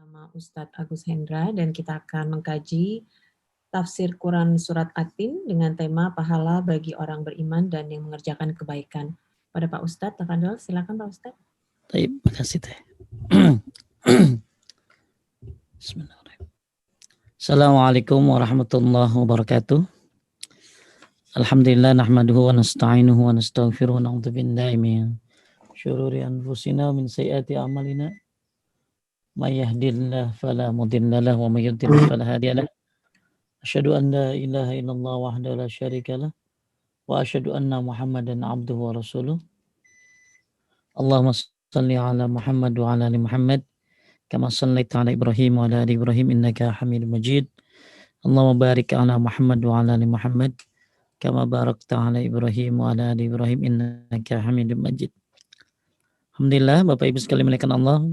bersama Ustadz Agus Hendra dan kita akan mengkaji tafsir Quran Surat At-Tin dengan tema pahala bagi orang beriman dan yang mengerjakan kebaikan. Pada Pak Ustadz, tafadhol, silakan Pak Ustadz. Baik, makasih Teh. Bismillahirrahmanirrahim. Assalamualaikum warahmatullahi wabarakatuh. Alhamdulillah nahmaduhu wa nasta'inuhu wa nastaghfiruhu wa na'udzu billahi min syururi anfusina wa min sayyiati a'malina. May yahdihillahu fala mudilla lahu wa may yudlil fala hadiya lahu. Asyhadu an la ilaha illallah wahdahu la syarika lah wa asyhadu anna Muhammadan abduhu wa rasuluh. Allahumma shalli ala Muhammad wa ala ali Muhammad kama shallaita ala Ibrahim wa ala ali Ibrahim innaka Hamidum Majid. Allahumma barik ala Muhammad wa ala ali Muhammad kama barakta ala Ibrahim wa ala ali Ibrahim innaka Hamidum Majid. Alhamdulillah, Bapak Ibu sekalian muliakan Allah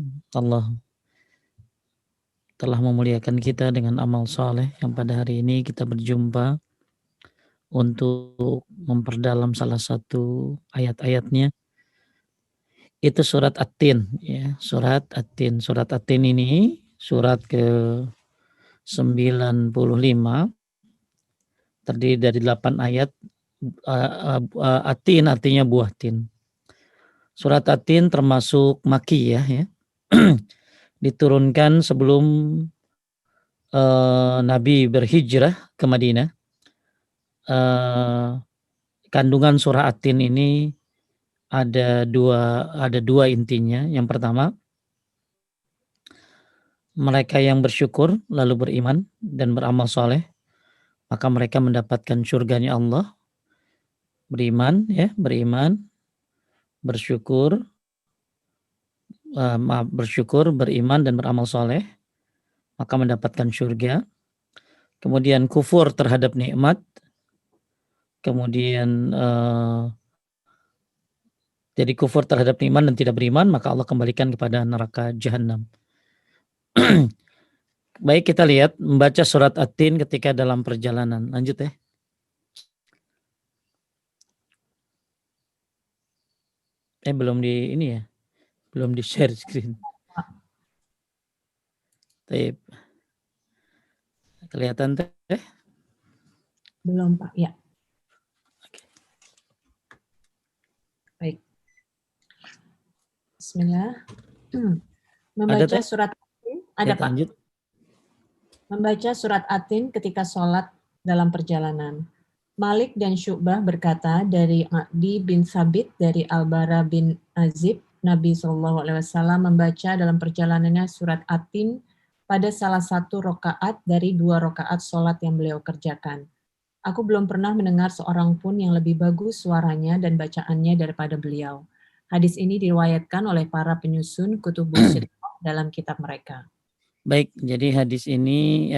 telah memuliakan kita dengan amal soleh yang pada hari ini kita berjumpa untuk memperdalam salah satu ayat-ayatnya. Itu surat At-Tin, ya, surat At-Tin. Surat At-Tin ini surat ke-95, terdiri dari 8 ayat. At-Tin artinya buah tin. Surat At-Tin termasuk Makkiyah, ya. Diturunkan sebelum Nabi berhijrah ke Madinah. Kandungan surah At-Tin ini ada dua intinya. Yang pertama, mereka yang bersyukur lalu beriman dan beramal soleh, maka mereka mendapatkan surganya Allah. Beriman, bersyukur, beriman dan beramal soleh, maka mendapatkan surga. Kemudian kufur terhadap nikmat, kemudian jadi kufur terhadap iman dan tidak beriman, maka Allah kembalikan kepada neraka jahanam. Baik, kita lihat membaca surat At-Tin ketika dalam perjalanan. Lanjut ya. Belum di ini ya. Belum di share screen. Baik. Kelihatan teh? Belum Pak, ya. Oke. Baik. Bismillah. Membaca surat At-Tin, ada Pak. Lanjut. Membaca surat At-Tin ketika sholat dalam perjalanan. Malik dan Syu'bah berkata dari Adi bin Sabit dari Al-Bara bin Azib, Nabi SAW membaca dalam perjalanannya surat At-Tin pada salah satu rokaat dari 2 rokaat sholat yang beliau kerjakan. Aku belum pernah mendengar seorang pun yang lebih bagus suaranya dan bacaannya daripada beliau. Hadis ini diriwayatkan oleh para penyusun Kutubus Sittah dalam kitab mereka. Baik, jadi hadis ini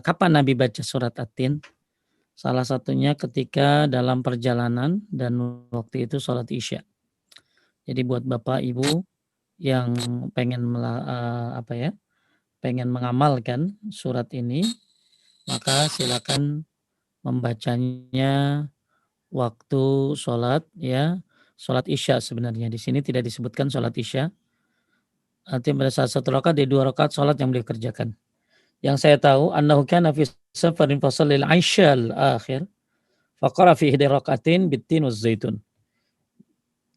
kapan Nabi baca surat At-Tin? Salah satunya ketika dalam perjalanan dan waktu itu sholat Isya. Jadi buat Bapak Ibu yang pengen pengen mengamalkan surat ini, maka silakan membacanya waktu sholat, ya, sholat Isya sebenarnya. Di sini tidak disebutkan sholat Isya. Artinya pada saat 1 rakaat di 2 rakaat sholat yang beliau kerjakan. Yang saya tahu, annahu kana fi safarin fasallil Isyal akhir faqara fi ihdi rakaatin bitin waz zaitun.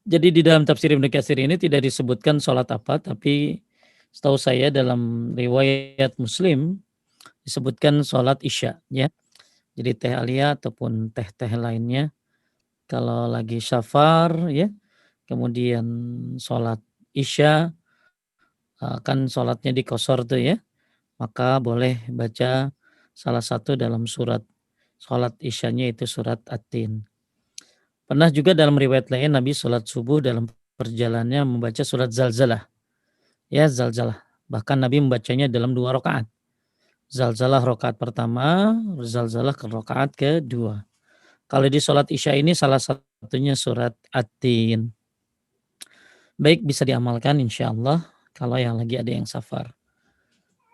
Jadi di dalam tafsir Ibnu Katsir ini tidak disebutkan sholat apa, tapi setahu saya dalam riwayat Muslim disebutkan sholat Isya, ya. Jadi teh alia ataupun teh-teh lainnya kalau lagi safar, ya, kemudian sholat Isya, kan sholatnya di qashar tuh, ya, maka boleh baca salah satu dalam sholat Isyanya itu surat At-Tin. Pernah juga dalam riwayat lain Nabi sholat subuh dalam perjalanannya membaca surat Zalzalah. Ya, Zalzalah. Bahkan Nabi membacanya dalam 2 rakaat. Zalzalah rakaat pertama, Zalzalah ke rakaat kedua. Kalau di sholat Isya ini salah satunya surat At-Tin. Baik, bisa diamalkan insya Allah kalau yang lagi ada yang safar.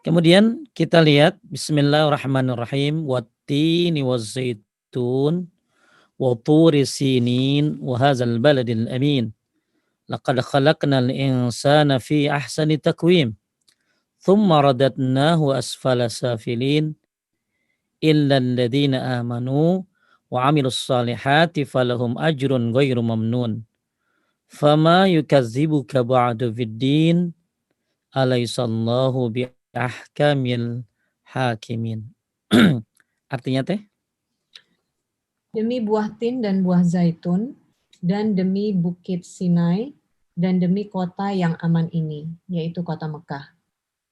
Kemudian kita lihat Bismillahirrahmanirrahim. Wattini wazzaitun wa turi sinin wa hadzal baladil amin. Laqad khalaqnal insana fi ahsani taqwim. thumma radadnahu asfala safilin illa alladhina amanu wa 'amilus salihati falahum ajrun ghairu mamnun. Fama yukazzibuka ba'du fiddin alaisallahu biahkamil hakimin. Artinya teh? Demi buah tin dan buah zaitun, dan demi bukit Sinai, dan demi kota yang aman ini, yaitu kota Mekah.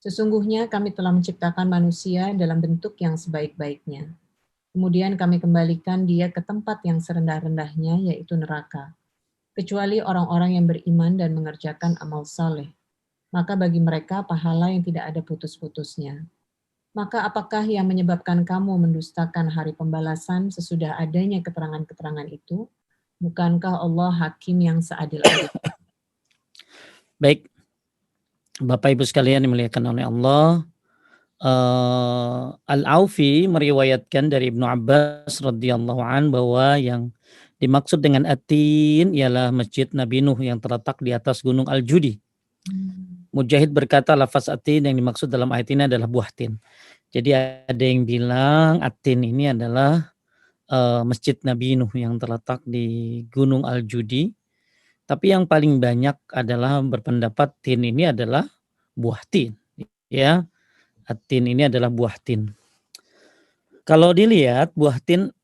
Sesungguhnya kami telah menciptakan manusia dalam bentuk yang sebaik-baiknya. Kemudian kami kembalikan dia ke tempat yang serendah-rendahnya, yaitu neraka. Kecuali orang-orang yang beriman dan mengerjakan amal saleh. Maka bagi mereka pahala yang tidak ada putus-putusnya. Maka apakah yang menyebabkan kamu mendustakan hari pembalasan sesudah adanya keterangan-keterangan itu? Bukankah Allah hakim yang seadil-adil? Baik, Bapak Ibu sekalian dimuliakan oleh Allah, Al-Aufi meriwayatkan dari Ibnu Abbas radhiyallahu an bahwa yang dimaksud dengan Atin ialah Masjid Nabi Nuh yang terletak di atas Gunung Al-Judi. Mujahid berkata lafaz Atin yang dimaksud dalam ayat ini adalah buah tin. Jadi ada yang bilang Atin ini adalah Masjid Nabi Nuh yang terletak di Gunung Al-Judi. Tapi yang paling banyak adalah berpendapat tin ini adalah buah tin. Ya, Atin ini adalah buah tin. Kalau dilihat buah tin,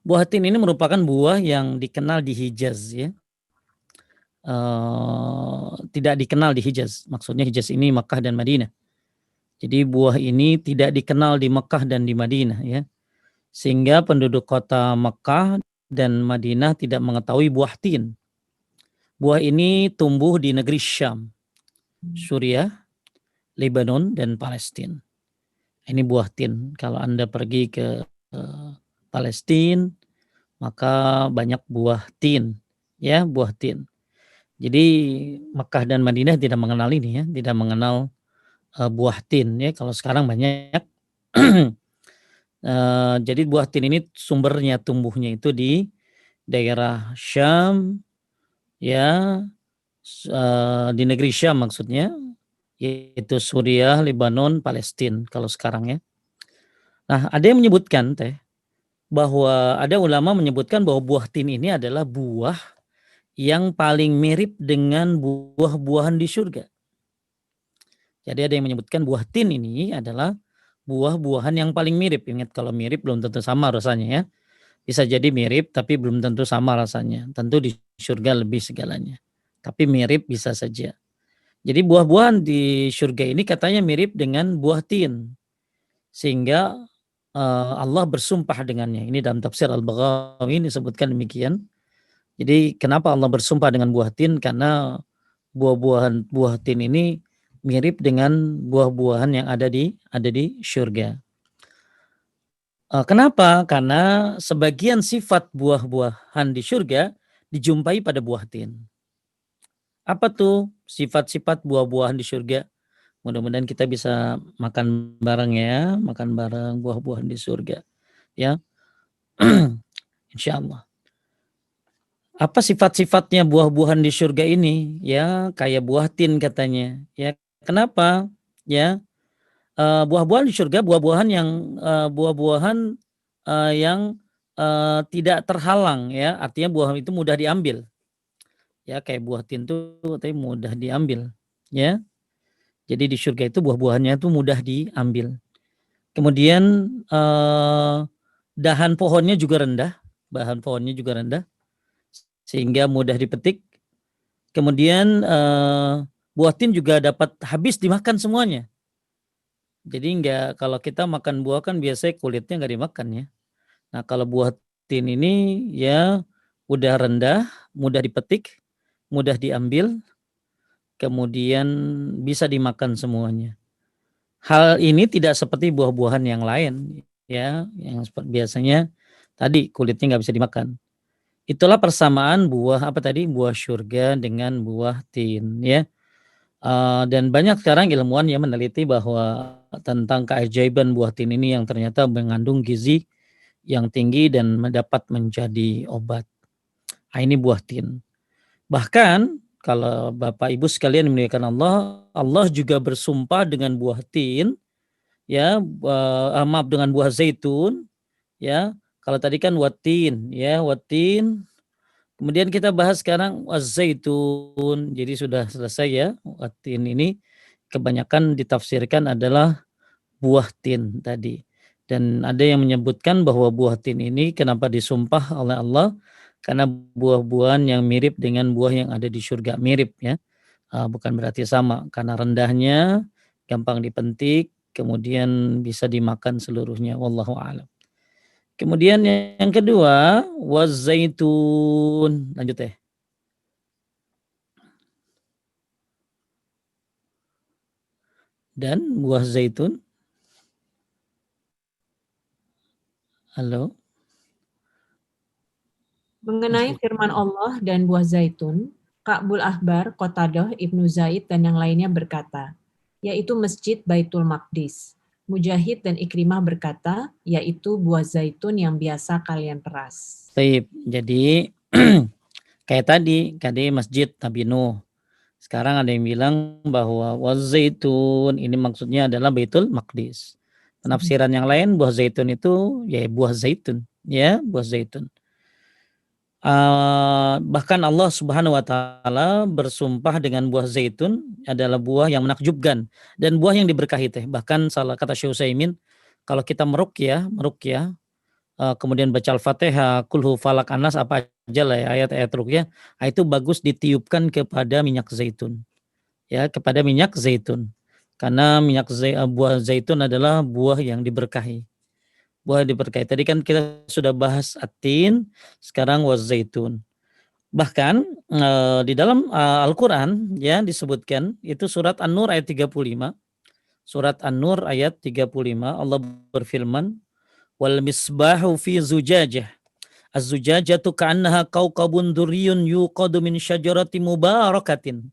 buah tin ini merupakan buah yang dikenal di Hijaz, ya. Tidak dikenal di Hijaz. Maksudnya Hijaz ini Makkah dan Madinah. Jadi buah ini tidak dikenal di Makkah dan di Madinah, ya. Sehingga penduduk kota Makkah dan Madinah tidak mengetahui buah tin. Buah ini tumbuh di negeri Syam, Suriah, Lebanon, dan Palestina. Ini buah tin. Kalau Anda pergi ke Palestina, maka banyak buah tin, ya, buah tin. Jadi Mekah dan Madinah tidak mengenal ini, ya, tidak mengenal buah tin, ya. Kalau sekarang banyak. Jadi buah tin ini sumbernya tumbuhnya itu di daerah Syam, ya, di negeri Syam maksudnya, yaitu Suriah, Lebanon, Palestina kalau sekarang, ya. Nah, ada yang menyebutkan bahwa ada ulama menyebutkan bahwa buah tin ini adalah buah yang paling mirip dengan buah-buahan di surga. Jadi ada yang menyebutkan buah tin ini adalah buah-buahan yang paling mirip. Ingat, kalau mirip belum tentu sama rasanya, ya. Bisa jadi mirip tapi belum tentu sama rasanya. Tentu di surga lebih segalanya. Tapi mirip bisa saja. Jadi buah-buahan di surga ini katanya mirip dengan buah tin. Sehingga Allah bersumpah dengannya. Ini dalam tafsir Al-Baghawi disebutkan demikian. Jadi kenapa Allah bersumpah dengan buah tin? Karena buah tin ini mirip dengan buah-buahan yang ada di surga. Kenapa? Karena sebagian sifat buah-buahan di surga dijumpai pada buah tin. Apa tuh sifat-sifat buah-buahan di surga? Mudah-mudahan kita bisa makan bareng, ya, makan bareng buah-buahan di surga, ya. Insya Allah. Apa sifat-sifatnya buah-buahan di surga ini? Ya, kayak buah tin katanya. Ya, kenapa? Ya, buah-buahan di surga, buah-buahan yang tidak terhalang, ya. Artinya buah itu mudah diambil. Ya, kayak buah tin itu tapi mudah diambil, ya. Jadi di surga itu buah-buahannya itu mudah diambil. Kemudian dahan pohonnya juga rendah, bahan pohonnya juga rendah sehingga mudah dipetik. Kemudian buah tin juga dapat habis dimakan semuanya. Jadi kalau kita makan buah kan biasanya kulitnya nggak dimakan, ya. Nah, kalau buah tin ini ya udah rendah, mudah dipetik, mudah diambil, kemudian bisa dimakan semuanya. Hal ini tidak seperti buah-buahan yang lain, ya, yang biasanya tadi kulitnya nggak bisa dimakan. Itulah persamaan buah buah surga dengan buah tin, ya. Dan banyak sekarang ilmuwan yang meneliti bahwa tentang keajaiban buah tin ini yang ternyata mengandung gizi yang tinggi dan dapat menjadi obat. Ini buah tin. Bahkan kalau Bapak Ibu sekalian dimuliakan Allah, Allah juga bersumpah dengan buah tin, ya, maaf, dengan buah zaitun, ya. Kalau tadi kan watin, ya, watin. Kemudian kita bahas sekarang zaitun. Jadi sudah selesai ya. Watin ini kebanyakan ditafsirkan adalah buah tin tadi. Dan ada yang menyebutkan bahwa buah tin ini kenapa disumpah oleh Allah? Karena buah-buahan yang mirip dengan buah yang ada di surga, mirip ya. Bukan berarti sama, karena rendahnya, gampang dipetik, kemudian bisa dimakan seluruhnya. Wallahu a'lam. Kemudian yang kedua, wazaitun. Lanjut ya. Dan buah zaitun. Halo. Mengenai firman Allah dan buah zaitun, Ka'bul Ahbar, Qatadah, Ibnu Zaid, dan yang lainnya berkata, yaitu Masjid Baitul Maqdis. Mujahid dan Ikrimah berkata, yaitu buah zaitun yang biasa kalian peras. Baik, jadi kayak tadi Masjid Nabi Nuh. Sekarang ada yang bilang bahwa wazaitun ini maksudnya adalah Baitul Maqdis. Penafsiran yang lain buah zaitun itu ya buah zaitun, ya, buah zaitun. Bahkan Allah Subhanahu wa taala bersumpah dengan buah zaitun adalah buah yang menakjubkan dan buah yang diberkahi teh. Bahkan salah kata Syekh Utsaimin, kalau kita meruqyah, kemudian baca Al-Fatihah, Qul hu falak anas apa aja lah ya, ayat-ayat ruqyah, itu bagus ditiupkan kepada minyak zaitun. Ya, kepada minyak zaitun. Karena buah zaitun adalah buah yang diberkahi. Buah diberkahi. Tadi kan kita sudah bahas atin, sekarang zaitun. Bahkan di dalam Al-Qur'an ya disebutkan itu surat An-Nur ayat 35. Surat An-Nur ayat 35 Allah berfirman, "Wal misbahu fi zujajah. Az-zujajatu ka'annaha kawkabun durriyun yuqadu min syajaratin mubarakatin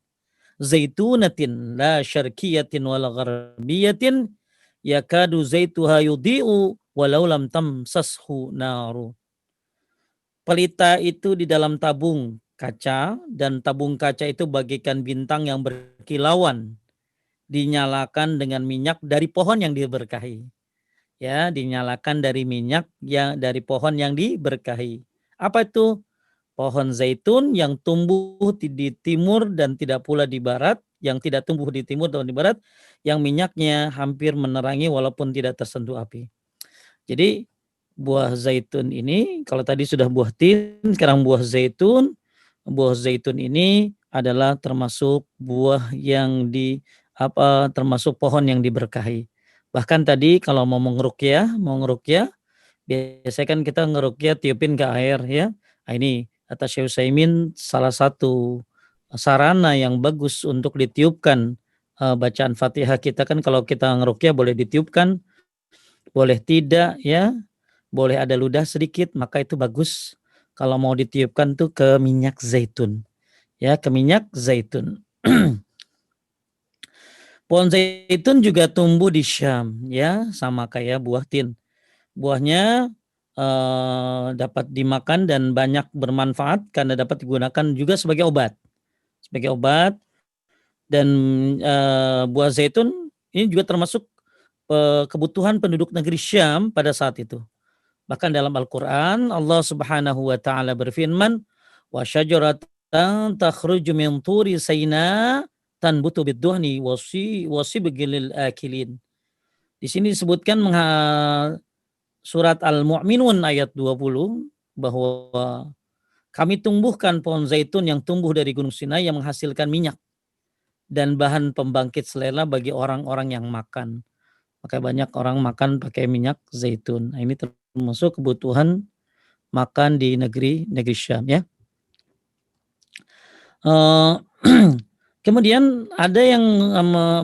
zaitunatin la syarqiyatin wala gharbiyatin yakadu zaituha yudhi'u walau lam tamsashu naru." Pelita itu di dalam tabung kaca dan tabung kaca itu bagaikan bintang yang berkilauan dinyalakan dengan minyak dari pohon yang diberkahi. Ya, dinyalakan dari minyak yang dari pohon yang diberkahi. Apa itu? Pohon zaitun yang tumbuh di timur dan tidak pula di barat, yang tidak tumbuh di timur dan di barat, yang minyaknya hampir menerangi walaupun tidak tersentuh api. Jadi buah zaitun ini kalau tadi sudah buah tin, sekarang buah zaitun. Buah zaitun ini adalah termasuk buah yang termasuk pohon yang diberkahi. Bahkan tadi kalau mau ngeruqyah, biasanya kan kita ngeruqyah tiupin ke air ya. Nah, ini kata Syekh Utsaimin salah satu sarana yang bagus untuk ditiupkan bacaan Fatihah kita kan kalau kita ngeruqyah boleh ditiupkan, boleh tidak ya, boleh ada ludah sedikit, maka itu bagus kalau mau ditiupkan tuh ke minyak zaitun. Ya, ke minyak zaitun. Pohon zaitun juga tumbuh di Syam, ya, sama kayak buah tin. Buahnya dapat dimakan dan banyak bermanfaat karena dapat digunakan juga sebagai obat. Sebagai obat dan buah zaitun ini juga termasuk kebutuhan penduduk negeri Syam pada saat itu. Bahkan dalam Al-Qur'an Allah Subhanahu wa taala berfirman, "Wa syajaratan takhruju min turi Saina tanbutu bid-duhni wasibgil akilin." Di sini disebutkan surat Al-Mu'minun ayat 20 bahwa kami tumbuhkan pohon zaitun yang tumbuh dari Gunung Sinai yang menghasilkan minyak dan bahan pembangkit selera bagi orang-orang yang makan. Maka banyak orang makan pakai minyak zaitun. Nah, ini termasuk kebutuhan makan di negeri Syam ya. Kemudian ada yang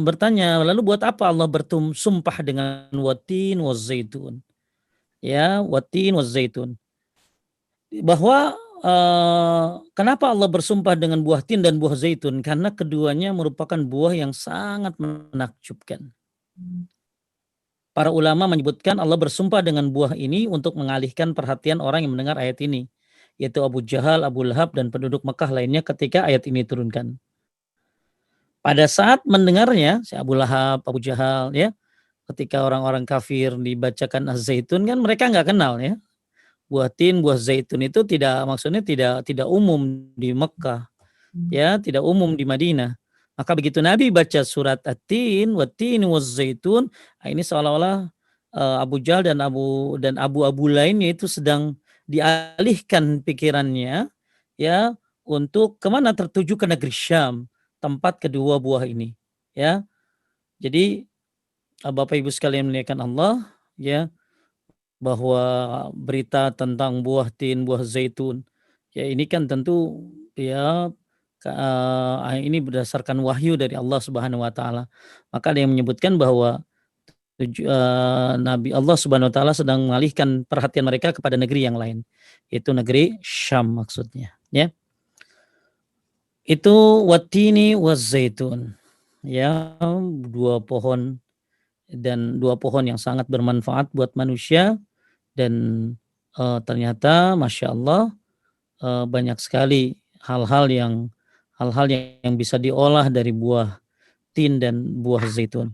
bertanya, lalu buat apa Allah bersumpah dengan watin wazaitun? Ya, watin wazaitun. Bahwa kenapa Allah bersumpah dengan buah tin dan buah zaitun? Karena keduanya merupakan buah yang sangat menakjubkan. Para ulama menyebutkan Allah bersumpah dengan buah ini untuk mengalihkan perhatian orang yang mendengar ayat ini. yaitu Abu Jahal, Abu Lahab, dan penduduk Mekah lainnya ketika ayat ini turunkan. Pada saat mendengarnya, si Abu Lahab, Abu Jahal, ya, ketika orang-orang kafir dibacakan Az-Zaitun kan mereka nggak kenal ya. Buah tin, buah zaitun itu maksudnya tidak umum di Mekah, ya, tidak umum di Madinah. Maka begitu Nabi baca surat At-Tin, Wat-Tin waz-Zaitun, ini seolah-olah Abu Jahal dan abu-abu lainnya itu sedang dialihkan pikirannya, ya, untuk kemana, tertuju ke negeri Syam, tempat kedua buah ini, ya. Jadi Bapak Ibu sekalian muliakan Allah, ya, bahwa berita tentang buah tin, buah zaitun, ya ini kan tentu ya ini berdasarkan wahyu dari Allah Subhanahu wa taala. Maka ada yang menyebutkan bahwa Nabi Allah Subhanahu wa taala sedang mengalihkan perhatian mereka kepada negeri yang lain, yaitu negeri Syam maksudnya, ya. Itu watini wazaitun, ya, dua pohon yang sangat bermanfaat buat manusia. Dan ternyata Masya Allah banyak sekali hal-hal yang bisa diolah dari buah tin dan buah zaitun.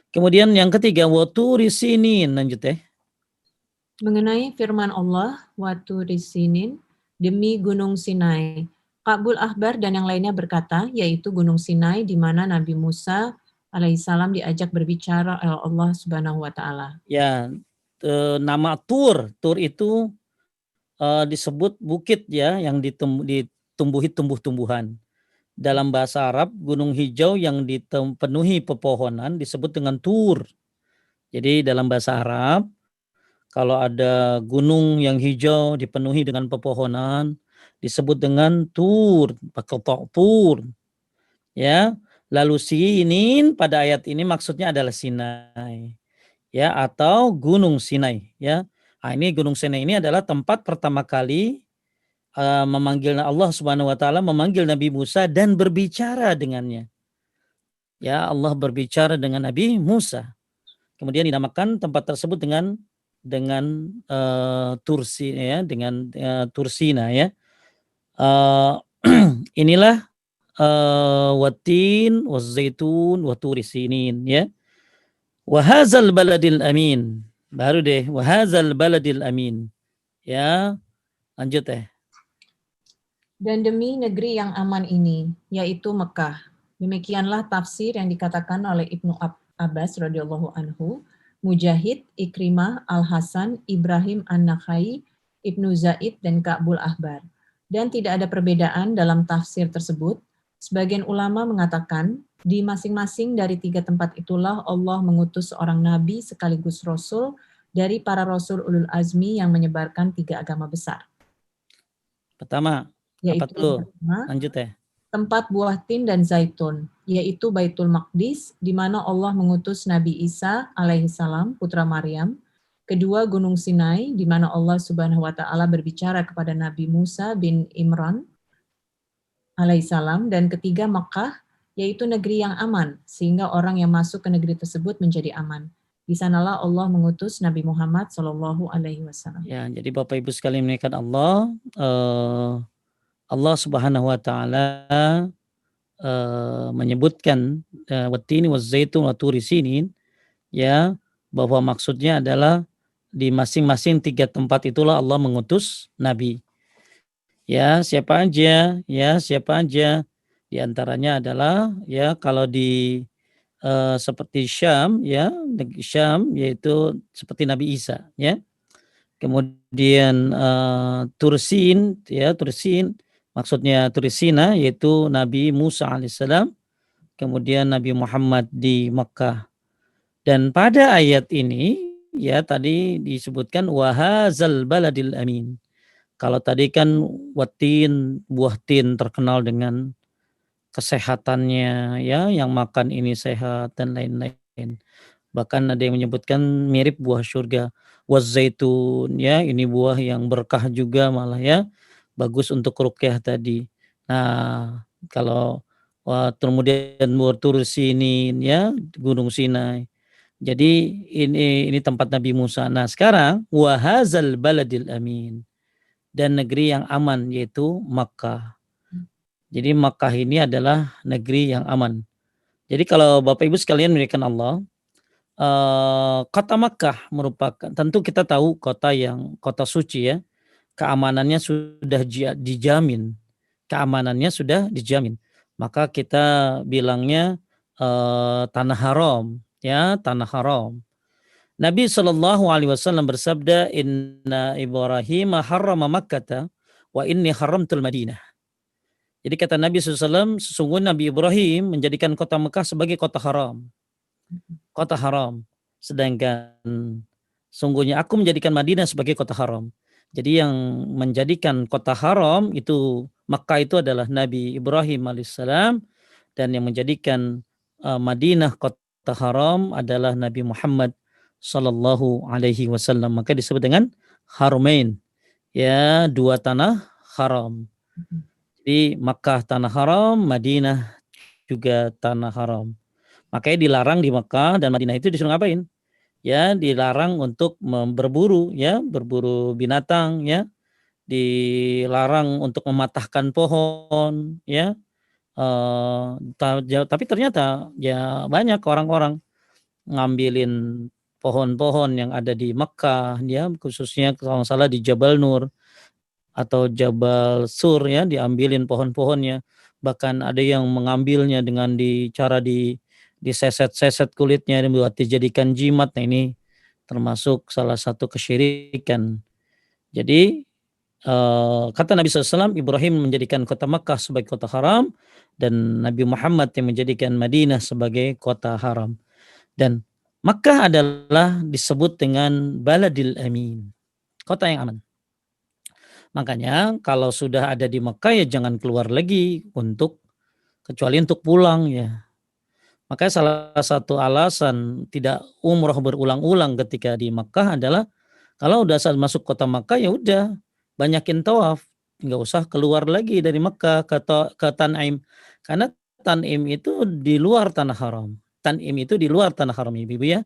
Kemudian yang ketiga, waturi sinin, lanjut ya. Mengenai firman Allah, waturi sinin, demi gunung Sinai. Kabul Ahbar dan yang lainnya berkata, yaitu gunung Sinai di mana Nabi Musa alaihissalam diajak berbicara oleh Allah Subhanahu wa taala. Ya, nama Tur itu disebut bukit ya yang ditumbuhi tumbuh-tumbuhan. Dalam bahasa Arab, gunung hijau yang dipenuhi pepohonan disebut dengan Tur. Jadi dalam bahasa Arab, kalau ada gunung yang hijau dipenuhi dengan pepohonan disebut dengan Tur, Tur. Ya. Lalu Sinin pada ayat ini maksudnya adalah Sinai. Ya, atau Gunung Sinai, ya. Nah, ini Gunung Sinai ini adalah tempat pertama kali memanggil Allah Subhanahu wa taala memanggil Nabi Musa dan berbicara dengannya. Ya, Allah berbicara dengan Nabi Musa. Kemudian dinamakan tempat tersebut dengan Tursi ya, dengan Tursina ya. Inilah watin, wazaitun, waturi sinin ya. Wahazal baladil amin. Baru deh, wahazal baladil amin. Ya, lanjut deh. Dan demi negeri yang aman ini, yaitu Mekah. Demikianlah tafsir yang dikatakan oleh Ibnu Abbas radhiyallahu anhu, Mujahid, Ikrimah, Al-Hasan, Ibrahim An-Nakhai, Ibnu Zaid, dan Ka'bul Ahbar. Dan tidak ada perbedaan dalam tafsir tersebut. Sebagian ulama mengatakan, di masing-masing dari tiga tempat itulah Allah mengutus seorang nabi sekaligus rasul dari para rasul ulul azmi yang menyebarkan tiga agama besar. Pertama, apa tuh? Lanjut ya. Tempat buah tin dan zaitun, yaitu Baitul Maqdis, di mana Allah mengutus Nabi Isa alaihissalam, putra Maryam. Kedua, Gunung Sinai, di mana Allah Subhanahu wa taala berbicara kepada Nabi Musa bin Imran alaihissalam. Dan ketiga, Makkah, yaitu negeri yang aman, sehingga orang yang masuk ke negeri tersebut menjadi aman. Di sanalah Allah mengutus Nabi Muhammad Shallallahu Alaihi Wasallam. Ya, jadi Bapak Ibu sekalian menaikkan Allah, Allah Subhanahu Wa Taala menyebutkan watini wazaitun waturi sinin, ya, bahwa maksudnya adalah di masing-masing tiga tempat itulah Allah mengutus Nabi. Ya, siapa aja. Di antaranya adalah ya kalau di seperti Syam ya, negeri Syam yaitu seperti Nabi Isa ya. Kemudian Tursin maksudnya Tursina yaitu Nabi Musa alaihissalam. Kemudian Nabi Muhammad di Makkah. Dan pada ayat ini ya tadi disebutkan wahazal baladil amin. Kalau tadi kan watin, buah tin terkenal dengan kesehatannya ya, yang makan ini sehat dan lain-lain. Bahkan ada yang menyebutkan mirip buah surga. Wazaitun ya, ini buah yang berkah juga malah ya. Bagus untuk ruqyah tadi. Nah, kalau kemudian Tur Sinin ya, Gunung Sinai. Jadi ini tempat Nabi Musa. Nah, sekarang wahazal baladil amin. dan negeri yang aman, yaitu Makkah. Jadi Makkah ini adalah negeri yang aman. Jadi kalau Bapak Ibu sekalian muliakan Allah, kota Makkah merupakan, tentu kita tahu kota suci ya, keamanannya sudah dijamin. Keamanannya sudah dijamin. Maka kita bilangnya tanah haram, ya, tanah haram. Nabi Shallallahu Alaihi Wasallam bersabda, Inna Ibrahim harrama Makkata wa inni haramtul Madinah. Jadi kata Nabi SAW, sesungguhnya Nabi Ibrahim menjadikan kota Mekah sebagai kota haram. Kota haram. Sedangkan sungguhnya aku menjadikan Madinah sebagai kota haram. Jadi yang menjadikan kota haram itu Mekah itu adalah Nabi Ibrahim alaihissalam, dan yang menjadikan Madinah kota haram adalah Nabi Muhammad sallallahu alaihi wasallam. Maka disebut dengan Haramain, ya, dua tanah haram. Jadi Makkah tanah haram, Madinah juga tanah haram. Makanya dilarang di Makkah dan Madinah itu disuruh ngapain? Ya, dilarang untuk berburu, ya, berburu binatang, ya, dilarang untuk mematahkan pohon, ya. Tapi ternyata ya banyak orang-orang ngambilin pohon-pohon yang ada di Makkah, ya, khususnya kalau nggak salah di Jabal Nur atau Jabal Sur, ya, diambilin pohon-pohonnya. Bahkan ada yang mengambilnya dengan cara diseset-seset kulitnya dan buat dijadikan jimat. Nah, ini termasuk salah satu kesyirikan. Jadi kata Nabi SAW, Ibrahim menjadikan kota Makkah sebagai kota haram dan Nabi Muhammad yang menjadikan Madinah sebagai kota haram. Dan Makkah adalah disebut dengan Baladil Amin, kota yang aman. Makanya kalau sudah ada di Makkah ya jangan keluar lagi kecuali untuk pulang, ya. Makanya salah satu alasan tidak umroh berulang-ulang ketika di Makkah adalah kalau udah saat masuk kota Makkah ya udah banyakin tawaf, nggak usah keluar lagi dari Makkah ke Tan'im, karena Tan'im itu di luar tanah haram. Tan'im itu di luar tanah haram, Ibu ya.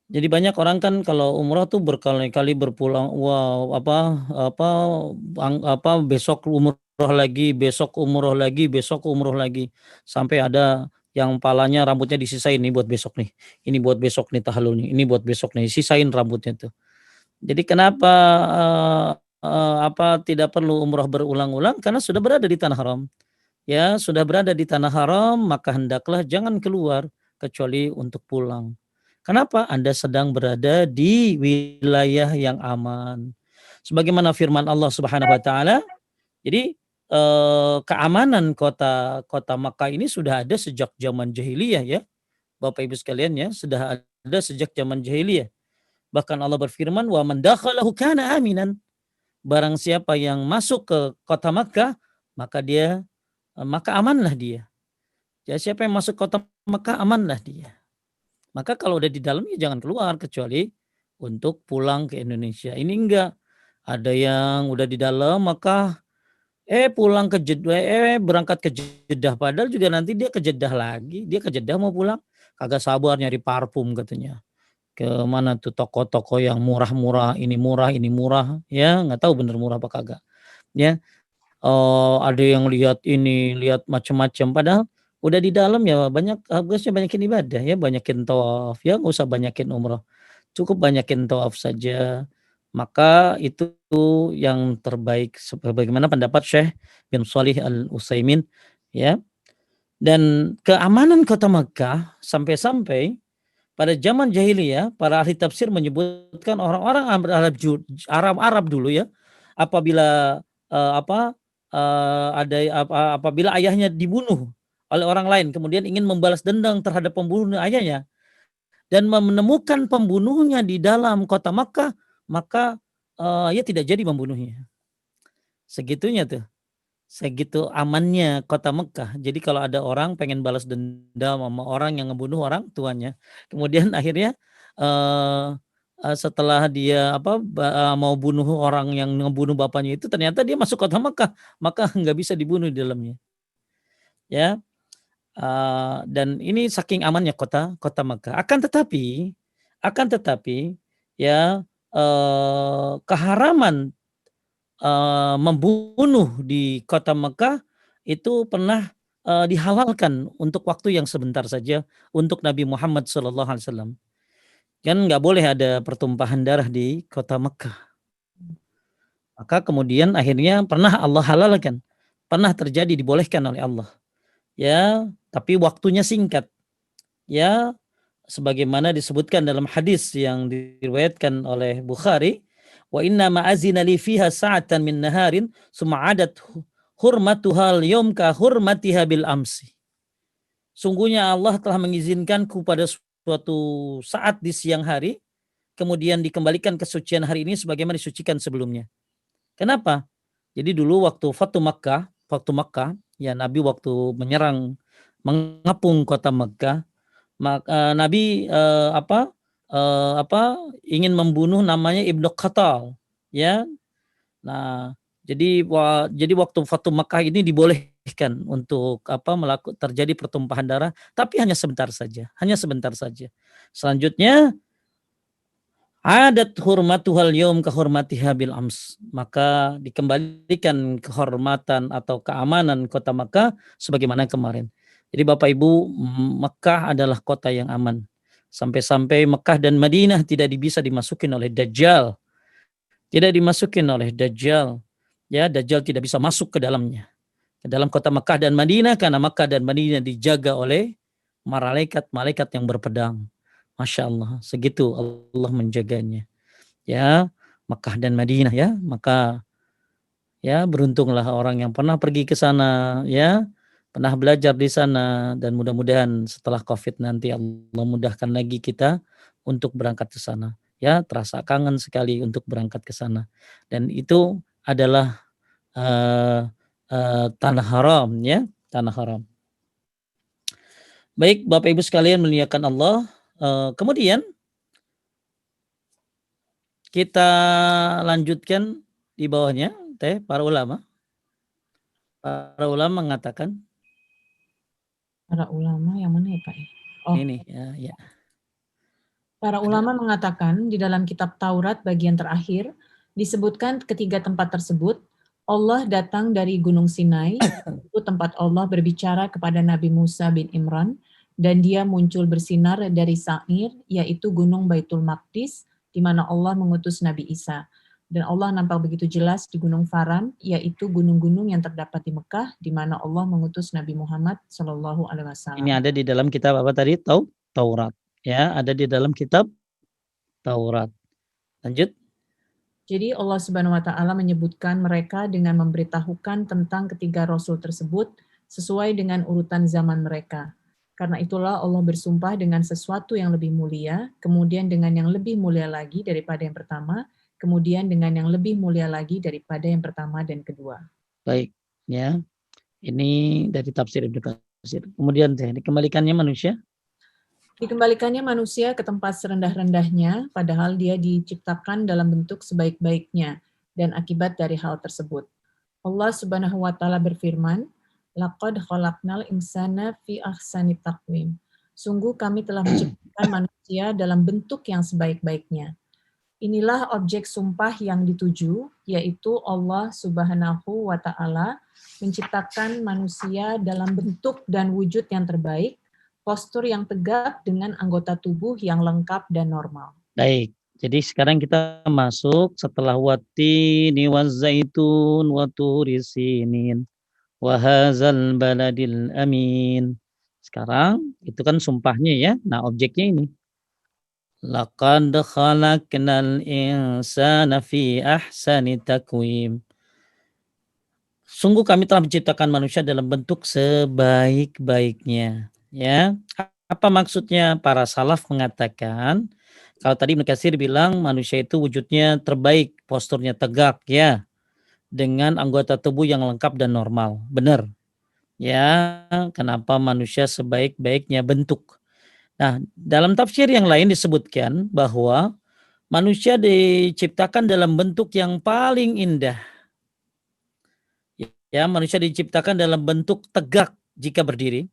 Jadi banyak orang kan kalau umroh tuh berkali-kali berpulang, wow, besok umroh lagi, besok umroh lagi, besok umroh lagi, sampai ada yang palanya rambutnya disisain, nih buat besok nih, ini buat besok nih tahallul nih, ini buat besok nih, sisain rambutnya tuh. Jadi kenapa tidak perlu umroh berulang-ulang? Karena sudah berada di tanah haram. Ya, sudah berada di tanah haram, maka hendaklah jangan keluar kecuali untuk pulang. Kenapa? Anda sedang berada di wilayah yang aman. Sebagaimana firman Allah Subhanahu wa taala, jadi keamanan kota Makkah ini sudah ada sejak zaman jahiliyah, ya. Bapak Ibu sekalian, ya, sudah ada sejak zaman jahiliyah. Bahkan Allah berfirman, "Wa man dakhalahu kana aminan." Barang siapa yang masuk ke kota Makkah, maka amanlah dia. Ya, siapa yang masuk kota Makkah amanlah dia. Maka kalau udah di dalam ya jangan keluar kecuali untuk pulang ke Indonesia. Ini enggak. Ada yang udah di dalam maka pulang ke Jeddah, berangkat ke Jeddah, padahal juga nanti dia ke Jeddah lagi. Dia ke Jeddah mau pulang, kagak sabar nyari parfum katanya. Ke mana tuh toko-toko yang murah-murah, ini murah, ya, nggak tahu bener murah apa kagak. Ya. Ada yang lihat macam-macam, padahal udah di dalam ya harusnya banyakin ibadah, ya, banyakin tawaf, ya, nggak usah banyakin umrah, cukup banyakin tawaf saja. Maka itu yang terbaik sebagaimana pendapat Syekh bin Shalih Al-Utsaimin, ya. Dan keamanan kota Makkah sampai-sampai pada zaman jahiliyah para ahli tafsir menyebutkan orang-orang Arab dulu, ya, apabila apabila ayahnya dibunuh oleh orang lain kemudian ingin membalas dendam terhadap pembunuh ayahnya dan menemukan pembunuhnya di dalam kota Makkah, maka ia tidak jadi membunuhnya. Segitunya tuh. Segitu amannya kota Mekah. Jadi kalau ada orang pengen balas dendam sama orang yang ngebunuh orang tuanya, kemudian akhirnya setelah dia mau bunuh orang yang ngebunuh bapaknya itu, ternyata dia masuk kota Mekah, maka nggak bisa dibunuh di dalamnya. Ya, dan ini saking amannya kota Mekah. Akan tetapi, ya, keharaman membunuh di kota Mekah itu pernah dihalalkan untuk waktu yang sebentar saja untuk Nabi Muhammad SAW. Kan nggak boleh ada pertumpahan darah di kota Mekah. Maka kemudian akhirnya pernah Allah halalkan, pernah terjadi dibolehkan oleh Allah. Ya, tapi waktunya singkat. Ya, sebagaimana disebutkan dalam hadis yang diriwayatkan oleh Bukhari, wa inna ma'azina li fiha sa'atan min naharin summa adat hurmatuha al-yawm ka hurmatiha bil amsi. Sungguhnya Allah telah mengizinkanku pada suatu saat di siang hari, kemudian dikembalikan kesucian hari ini sebagaimana disucikan sebelumnya. Kenapa? Jadi dulu waktu Makkah, ya Nabi waktu menyerang, mengepung kota Makkah, Nabi ingin membunuh namanya Ibnu Khattal, ya. Nah, jadi waktu Fatu Makkah ini dibolehkan untuk terjadi pertumpahan darah, tapi hanya sebentar saja, Selanjutnya adat hurmatuhal yaum kehormatiha bil ams. Maka dikembalikan kehormatan atau keamanan kota Makkah sebagaimana kemarin. Jadi Bapak Ibu, Makkah adalah kota yang aman. Sampai-sampai Makkah dan Madinah tidak bisa dimasukin oleh Dajjal. Ya, Dajjal tidak bisa masuk ke dalamnya. Ke dalam kota Makkah dan Madinah, karena Makkah dan Madinah dijaga oleh malaikat-malaikat yang berpedang. Masya Allah, segitu Allah menjaganya. Ya, Makkah dan Madinah ya. Maka ya beruntunglah orang yang pernah pergi ke sana, ya, pernah belajar di sana, dan mudah-mudahan setelah Covid nanti Allah mudahkan lagi kita untuk berangkat ke sana. Ya, terasa kangen sekali untuk berangkat ke sana. Dan itu adalah tanah haram, ya, tanah haram. Baik, Bapak Ibu sekalian muliakan Allah. Kemudian kita lanjutkan di bawahnya, para ulama. Para ulama mengatakan. Para ulama yang mana ya Pak? Oh. Ini ya. Para ulama mengatakan di dalam kitab Taurat bagian terakhir disebutkan ketiga tempat tersebut Allah datang dari Gunung Sinai, itu tempat Allah berbicara kepada Nabi Musa bin Imran, dan dia muncul bersinar dari Sa'ir, yaitu Gunung Baitul Maqdis, di mana Allah mengutus Nabi Isa. Dan Allah nampak begitu jelas di Gunung Faran, yaitu gunung-gunung yang terdapat di Mekah, di mana Allah mengutus Nabi Muhammad Shallallahu Alaihi Wasallam. Ini ada di dalam kitab apa tadi? Taurat. Ya, ada di dalam kitab Taurat. Lanjut. Jadi Allah Subhanahu wa taala menyebutkan mereka dengan memberitahukan tentang ketiga rasul tersebut sesuai dengan urutan zaman mereka. Karena itulah Allah bersumpah dengan sesuatu yang lebih mulia, kemudian dengan yang lebih mulia lagi daripada yang pertama, kemudian dengan yang lebih mulia lagi daripada yang pertama dan kedua. Baik, ya. Ini dari tafsir Ibnu Katsir. Kemudian dikembalikannya manusia. Dikembalikannya manusia ke tempat serendah-rendahnya, padahal dia diciptakan dalam bentuk sebaik-baiknya, dan akibat dari hal tersebut. Allah Subhanahu wa taala berfirman, "Laqad khalaqnal insana fi ahsani taqwim." Sungguh kami telah menciptakan manusia dalam bentuk yang sebaik-baiknya. Inilah objek sumpah yang dituju, yaitu Allah Subhanahu wa taala menciptakan manusia dalam bentuk dan wujud yang terbaik, postur yang tegak dengan anggota tubuh yang lengkap dan normal. Baik, jadi sekarang kita masuk setelah watini wazzaitun wa turi sinin wa hadzal baladil amin. Sekarang itu kan sumpahnya ya. Nah, objeknya ini. Laqad khalaqnal insana fi ahsani taqwim. Sungguh kami telah menciptakan manusia dalam bentuk sebaik-baiknya. Ya, apa maksudnya? Para salaf mengatakan, kalau tadi Ibnu Katsir bilang manusia itu wujudnya terbaik, posturnya tegak, ya, dengan anggota tubuh yang lengkap dan normal. Benar. Ya, kenapa manusia sebaik-baiknya bentuk? Nah, dalam tafsir yang lain disebutkan bahwa manusia diciptakan dalam bentuk yang paling indah. Ya, manusia diciptakan dalam bentuk tegak jika berdiri.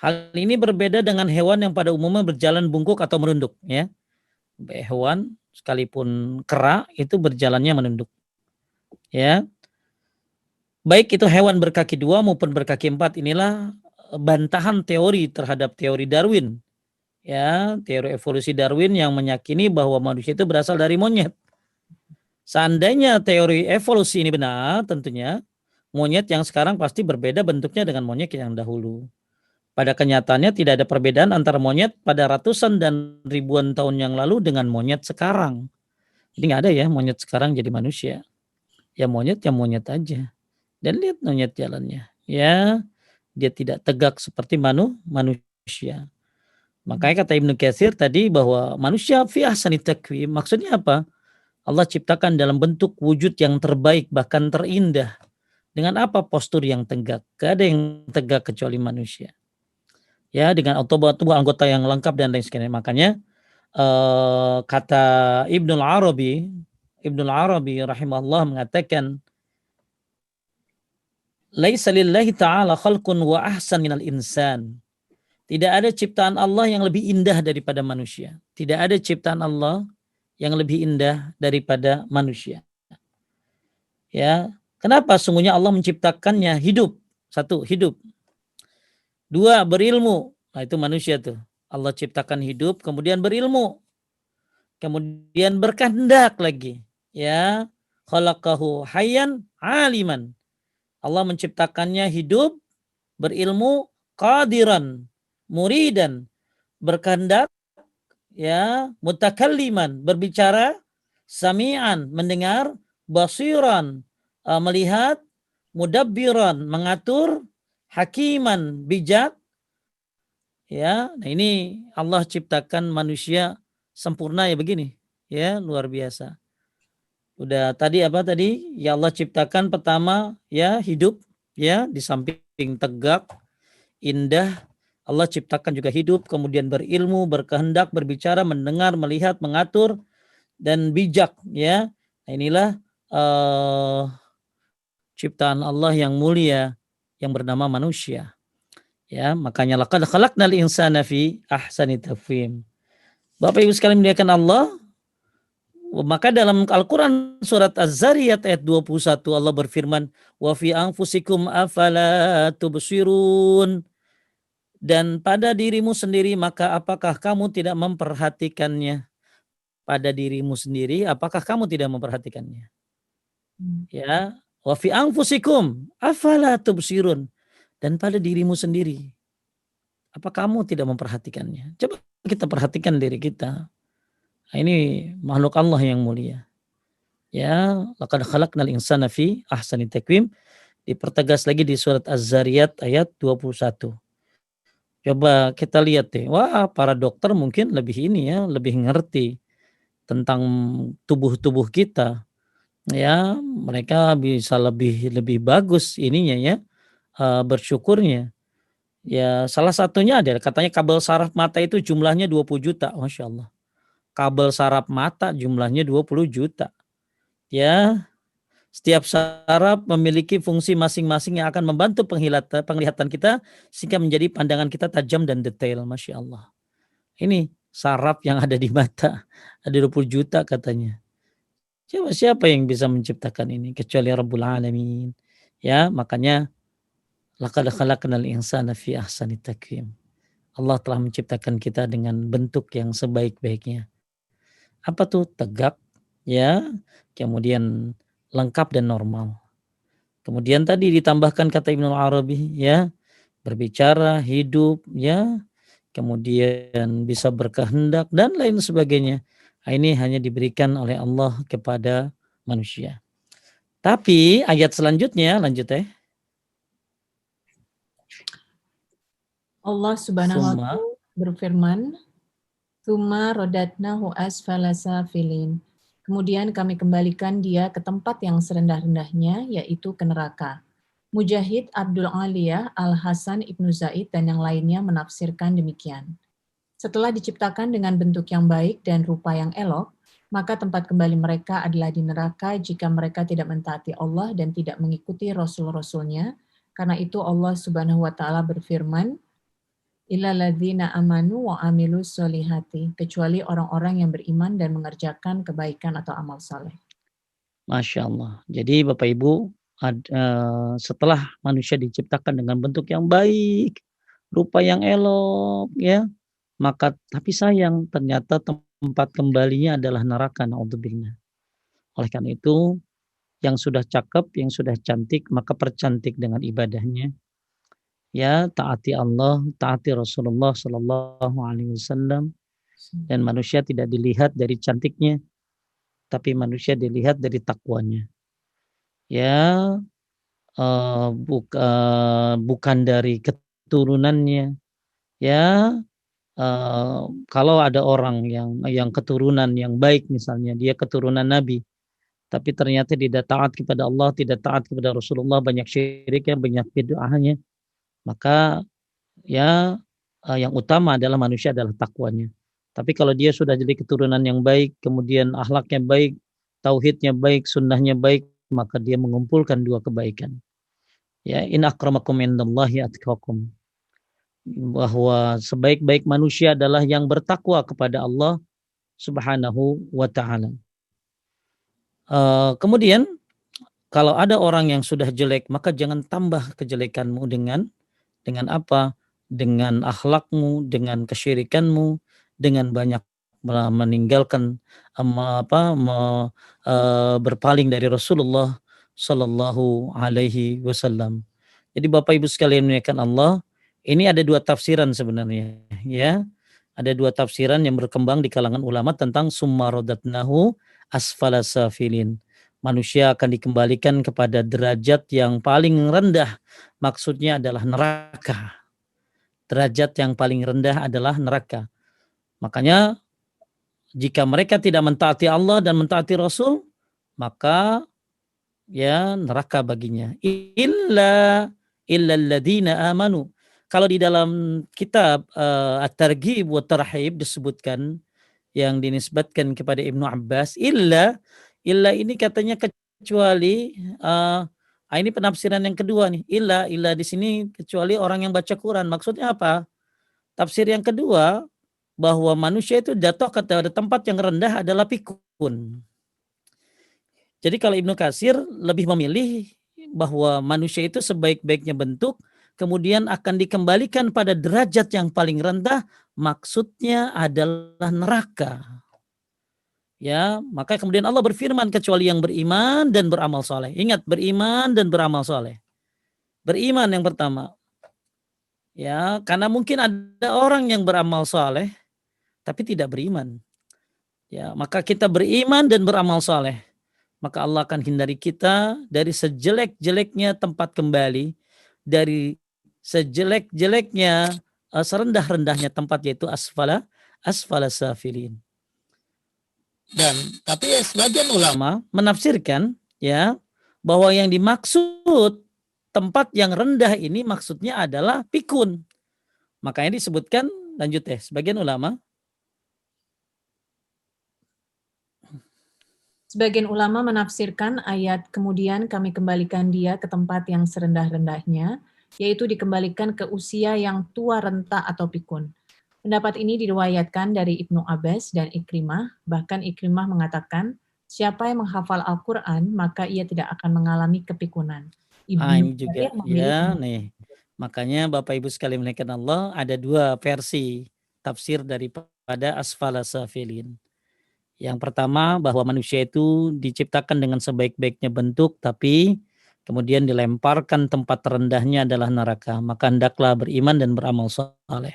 Hal ini berbeda dengan hewan yang pada umumnya berjalan bungkuk atau merunduk, ya. Hewan sekalipun kera itu berjalannya menunduk. Ya, baik itu hewan berkaki dua maupun berkaki empat. Inilah bantahan teori terhadap teori Darwin. Ya, teori evolusi Darwin yang meyakini bahwa manusia itu berasal dari monyet. Seandainya teori evolusi ini benar, tentunya monyet yang sekarang pasti berbeda bentuknya dengan monyet yang dahulu. Pada kenyataannya tidak ada perbedaan antara monyet pada ratusan dan ribuan tahun yang lalu dengan monyet sekarang. Jadi nggak ada ya monyet sekarang jadi manusia. Ya monyet aja. Dan lihat monyet jalannya. Ya, dia tidak tegak seperti manusia. Makanya kata Ibnu Katsir tadi bahwa manusia fi ahsani taqwim. Maksudnya apa? Allah ciptakan dalam bentuk wujud yang terbaik bahkan terindah. Dengan apa? Postur yang tegak. Gak ada yang tegak kecuali manusia. Ya, dengan tubuh anggota yang lengkap dan lain sebagainya. Makanya kata Ibnul Arabi rahimahullah mengatakan laisa lillahi ta'ala khalqun wa ahsan minal insan. Tidak ada ciptaan Allah yang lebih indah daripada manusia. Tidak ada ciptaan Allah yang lebih indah daripada manusia. Ya, kenapa? Sungguhnya Allah menciptakannya hidup. Satu, hidup. Dua, berilmu. Nah, itu manusia tuh. Allah ciptakan hidup, kemudian berilmu. Kemudian berkehendak lagi. Ya, khalaqahu hayyan aliman. Allah menciptakannya hidup, berilmu, qadiran, muridan, berkehendak, ya, mutakalliman, berbicara, sami'an, mendengar, basiran, melihat, mudabbiran, mengatur, hakiman, bijak. Ya, nah ini Allah ciptakan manusia sempurna ya begini. Ya, luar biasa. Udah tadi apa tadi? Ya Allah ciptakan pertama ya hidup ya di samping tegak, indah. Allah ciptakan juga hidup, kemudian berilmu, berkehendak, berbicara, mendengar, melihat, mengatur dan bijak ya. Nah, inilah ciptaan Allah yang mulia yang bernama manusia. Ya, makanya laqad khalaqnal insana fi ahsani taqwim. Bapak Ibu sekalian muliakan Allah, maka dalam Al-Quran surat Az-Zariyat ayat 21 Allah berfirman, wa fi anfusikum afala tubsirun, dan pada dirimu sendiri maka apakah kamu tidak memperhatikannya? Pada dirimu sendiri apakah kamu tidak memperhatikannya? Ya, wa fi anfusikum afala tubsirun, dan pada dirimu sendiri apa kamu tidak memperhatikannya? Coba kita perhatikan diri kita. Nah, ini makhluk Allah yang mulia. Ya, laqad khalaqnal insana fi ahsani taqwim, dipertegas lagi di surat Az-Zariyat ayat 21. Coba kita lihat deh. Wah, para dokter mungkin lebih ini ya, lebih ngerti tentang tubuh-tubuh kita. Ya, mereka bisa lebih lebih bagus ininya ya, bersyukurnya. Ya, salah satunya adalah katanya kabel saraf mata itu jumlahnya 20 juta. Masya Allah. Kabel saraf mata jumlahnya 20 juta. Ya, setiap saraf memiliki fungsi masing-masing yang akan membantu penglihatan kita sehingga menjadi pandangan kita tajam dan detail. Masya Allah. Ini saraf yang ada di mata. Ada 20 juta katanya. Coba siapa yang bisa menciptakan ini kecuali Rabbul Alamin. Ya, makanya laqad khalaqnal insana fi ahsani taqwim. Allah telah menciptakan kita dengan bentuk yang sebaik-baiknya. Apa tuh? Tegak, ya, kemudian lengkap dan normal. Kemudian tadi ditambahkan kata Ibnu Arabi, ya, berbicara, hidup, ya, kemudian bisa berkehendak dan lain sebagainya. Nah, ini hanya diberikan oleh Allah kepada manusia. Tapi ayat selanjutnya, lanjut ya. Allah Subhanahu wa Summa, ta'ala berfirman, "Tsumma radatnahu asfala safilin." Kemudian kami kembalikan dia ke tempat yang serendah-rendahnya, yaitu ke neraka. Mujahid, Abdul Aliyah, Al-Hasan, Ibnu Zaid, dan yang lainnya menafsirkan demikian. Setelah diciptakan dengan bentuk yang baik dan rupa yang elok, maka tempat kembali mereka adalah di neraka jika mereka tidak mentaati Allah dan tidak mengikuti Rasul-Rasulnya. Karena itu Allah Subhanahu wa Ta'ala berfirman, "Illal ladzina amanu wa amilus solihati," kecuali orang-orang yang beriman dan mengerjakan kebaikan atau amal saleh. Masya Allah. Jadi Bapak Ibu, setelah manusia diciptakan dengan bentuk yang baik, rupa yang elok, ya, maka tapi sayang ternyata tempat kembalinya adalah neraka. Naudzubillah. Oleh karena itu, yang sudah cakep, yang sudah cantik, maka percantik dengan ibadahnya. Ya, taati Allah, taati Rasulullah Sallallahu Alaihi Wasallam, dan manusia tidak dilihat dari cantiknya, tapi manusia dilihat dari takwanya. Ya, bukan dari keturunannya. Ya, kalau ada orang yang keturunan yang baik, misalnya dia keturunan Nabi, tapi ternyata tidak taat kepada Allah, tidak taat kepada Rasulullah, banyak syiriknya, banyak bid'ahnya, maka ya, yang utama adalah manusia adalah takwanya. Tapi kalau dia sudah jadi keturunan yang baik, kemudian akhlaknya baik, tauhidnya baik, sunnahnya baik, maka dia mengumpulkan dua kebaikan. Ya, in akramakum indallahi atqakum. Bahwa sebaik-baik manusia adalah yang bertakwa kepada Allah Subhanahu wa taala. Kemudian kalau ada orang yang sudah jelek, maka jangan tambah kejelekanmu dengan apa? Dengan akhlakmu, dengan kesyirikanmu, dengan banyak meninggalkan berpaling dari Rasulullah Sallallahu Alaihi Wasallam. Jadi Bapak Ibu sekalian muliakan Allah, ini ada dua tafsiran sebenarnya, ya. Ada dua tafsiran yang berkembang di kalangan ulama tentang summa radatnahu asfala safilin. Manusia akan dikembalikan kepada derajat yang paling rendah. Maksudnya adalah neraka. Derajat yang paling rendah adalah neraka. Makanya jika mereka tidak mentaati Allah dan mentaati Rasul, maka ya neraka baginya. Illa alladina amanu. Kalau di dalam kitab At-Targhib wa Tarhib disebutkan yang dinisbatkan kepada Ibnu Abbas, illa ini katanya kecuali ini penafsiran yang kedua nih. Illa di sini kecuali orang yang baca Quran. Maksudnya apa? Tafsir yang kedua, bahwa manusia itu jatuh ke tempat yang rendah adalah pikun. Jadi kalau Ibnu Katsir lebih memilih bahwa manusia itu sebaik-baiknya bentuk, kemudian akan dikembalikan pada derajat yang paling rendah, maksudnya adalah neraka. Ya, maka kemudian Allah berfirman kecuali yang beriman dan beramal soleh. Ingat, beriman dan beramal soleh. Beriman yang pertama. Ya, karena mungkin ada orang yang beramal soleh tapi tidak beriman. Ya, maka kita beriman dan beramal soleh. Maka Allah akan hindari kita dari sejelek-jeleknya tempat kembali, dari sejelek-jeleknya, serendah-rendahnya tempat, yaitu asfala safilin. Dan tapi sebagian ulama menafsirkan ya bahwa yang dimaksud tempat yang rendah ini maksudnya adalah pikun. Makanya disebutkan, lanjut sebagian ulama. Sebagian ulama menafsirkan ayat kemudian kami kembalikan dia ke tempat yang serendah-rendahnya, yaitu dikembalikan ke usia yang tua renta atau pikun. Pendapat ini diriwayatkan dari Ibnu Abbas dan Ikrimah, bahkan Ikrimah mengatakan, siapa yang menghafal Al-Quran, maka ia tidak akan mengalami kepikunan. Ini juga ya, nih. Makanya Bapak Ibu sekalian muliakan Allah, ada dua versi tafsir daripada asfala safilin. Yang pertama, bahwa manusia itu diciptakan dengan sebaik-baiknya bentuk, tapi kemudian dilemparkan tempat terendahnya adalah neraka. Maka hendaklah beriman dan beramal saleh.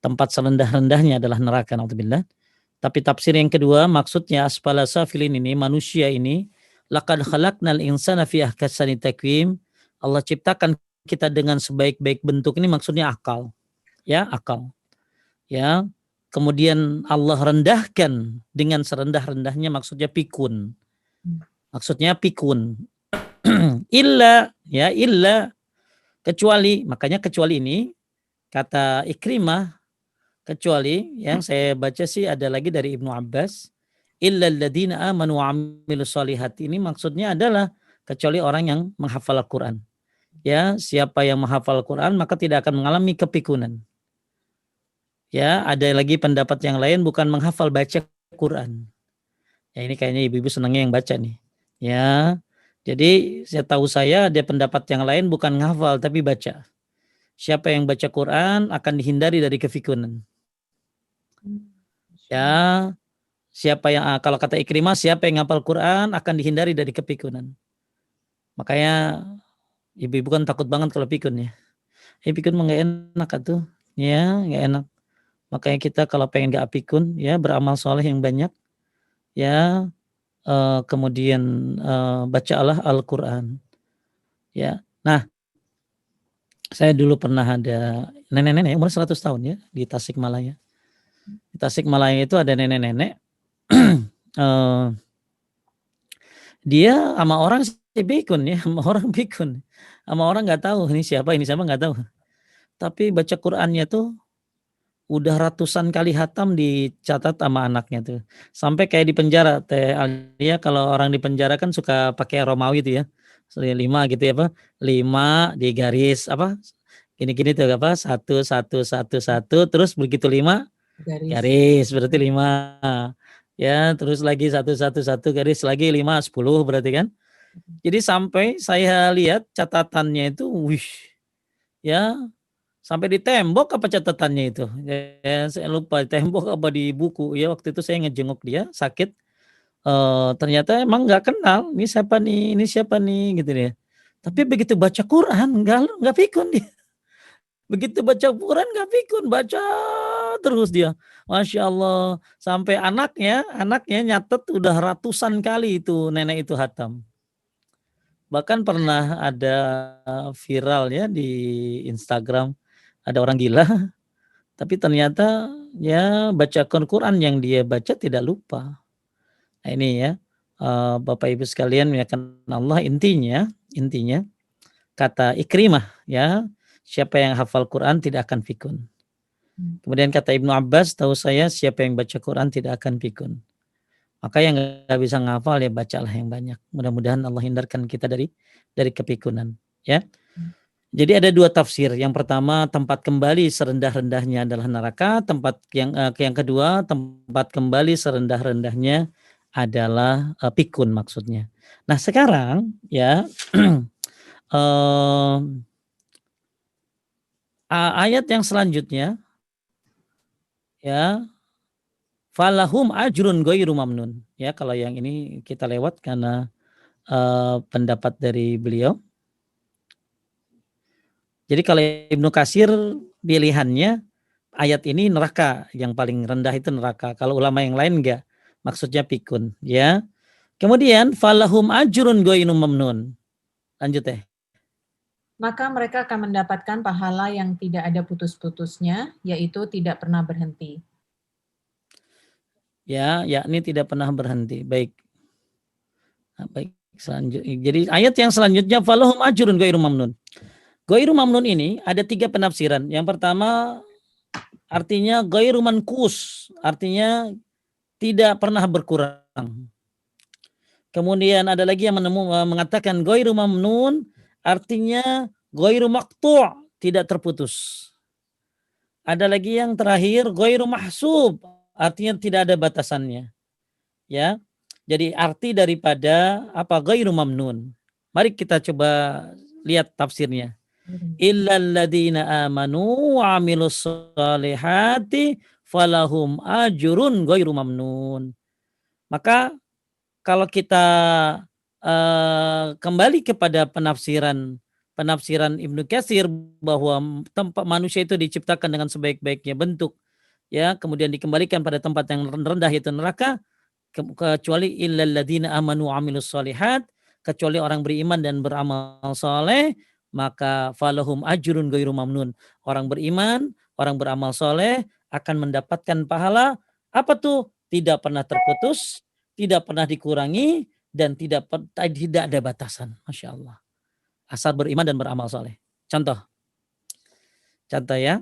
Tempat serendah-rendahnya adalah neraka, naudzubillah. Tapi tafsir yang kedua, maksudnya asfala safilin ini, manusia ini, laqad khalaqnal insana fi ahsani taqwim. Allah ciptakan kita dengan sebaik-baik bentuk, ini maksudnya akal. Ya, akal. Ya. Kemudian Allah rendahkan dengan serendah-rendahnya, maksudnya pikun. Maksudnya pikun. illa kecuali, makanya kecuali ini kata Ikrimah, kecuali yang saya baca sih ada lagi dari Ibnu Abbas, illa alladziina aamanu wa 'amilus shalihati, ini maksudnya adalah kecuali orang yang menghafal Al-Qur'an. Ya, siapa yang menghafal Al-Qur'an maka tidak akan mengalami kepikunan. Ya, ada lagi pendapat yang lain bukan menghafal, baca Quran. Ya, ini kayaknya ibu-ibu senangnya yang baca nih. Ya. Jadi setahu saya ada pendapat yang lain bukan ngafal tapi baca. Siapa yang baca Quran akan dihindari dari kepikunan. Ya, siapa yang kalau kata Ikrimah, siapa yang ngapal Quran akan dihindari dari kepikunan. Makanya ibu-ibu kan takut banget kalau pikun ya. Pikun mah nggak enak atuh. Ya, nggak enak. Makanya kita kalau pengen gak pikun ya beramal soleh yang banyak ya, kemudian bacalah Al-Quran ya. Nah, saya dulu pernah ada nenek-nenek umur 100 tahun ya di Tasikmalaya. Di Tasikmalaya itu ada nenek-nenek dia sama orang sih pikun ya, sama orang pikun. Sama orang nggak tahu ini siapa nggak tahu. Tapi baca Qur'annya tuh udah ratusan kali hatam dicatat sama anaknya tuh. Sampai kayak di penjara, Teh Alia kalau orang di penjara kan suka pakai Romawi itu ya. 5 gitu ya, apa? 5 di garis apa? Gini-gini tuh apa? 1 1 1 1 terus begitu 5 garis berarti 5. Ya, terus lagi 1 1 1 garis lagi 5 10 berarti kan. Jadi sampai saya lihat catatannya itu wih ya sampai di tembok apa catatannya itu? Ya, saya lupa di tembok apa di buku. Ya waktu itu saya ngejenguk dia sakit. Ternyata emang nggak kenal. Ini siapa nih gitu ya. Tapi begitu baca Quran nggak pikun dia. Begitu baca Quran nggak pikun, baca terus dia. Masya Allah. Sampai anaknya nyatet udah ratusan kali itu nenek itu hatam. Bahkan pernah ada viral ya di Instagram. Ada orang gila tapi ternyata ya baca Quran yang dia baca tidak lupa. Nah ini ya Bapak Ibu sekalian muliakan Allah, intinya kata Ikrimah ya, siapa yang hafal Quran tidak akan pikun. Kemudian kata Ibnu Abbas, tahu saya siapa yang baca Quran tidak akan pikun. Maka yang nggak bisa ngafal ya bacalah yang banyak. Mudah-mudahan Allah hindarkan kita dari kepikunan ya. Jadi ada 2 tafsir. Yang pertama tempat kembali serendah-rendahnya adalah neraka, yang kedua tempat kembali serendah-rendahnya adalah pikun maksudnya. Nah, sekarang ya ayat yang selanjutnya ya falahum ajrun ghairu mamnun. Ya, kalau yang ini kita lewat karena pendapat dari beliau. Jadi kalau Ibnu Katsir pilihannya ayat ini neraka, yang paling rendah itu neraka. Kalau ulama yang lain enggak, maksudnya pikun, ya. Kemudian falahum ajrun ghairu mamnun. Lanjut teh. Maka mereka akan mendapatkan pahala yang tidak ada putus-putusnya, yaitu tidak pernah berhenti. Ya, yakni tidak pernah berhenti. Baik. Nah, baik. Selanjutnya. Jadi ayat yang selanjutnya falahum ajrun ghairu mamnun. Ghairu mamnun ini ada 3 penafsiran. Yang pertama artinya ghairu mankus, artinya tidak pernah berkurang. Kemudian ada lagi yang mengatakan ghairu mamnun, artinya ghairu maqtu', tidak terputus. Ada lagi yang terakhir ghairu mahsub, artinya tidak ada batasannya. Ya. Jadi arti daripada apa ghairu mamnun. Mari kita coba lihat tafsirnya. Illal ladzina amanu wa amilus solihati falahum ajrun ghairu mamnun. Maka kalau kita kembali kepada penafsiran Ibnu Katsir bahwa tempat manusia itu diciptakan dengan sebaik-baiknya bentuk ya, kemudian dikembalikan pada tempat yang rendah yaitu neraka, kecuali illal ladzina amanu wa amilus solihat, kecuali orang beriman dan beramal soleh, maka falahum ajrun ghairu mamnun. Orang beriman, orang beramal soleh akan mendapatkan pahala apa tuh? Tidak pernah terputus, tidak pernah dikurangi, dan tidak ada batasan. Masya Allah. Asal beriman dan beramal soleh. Contoh ya,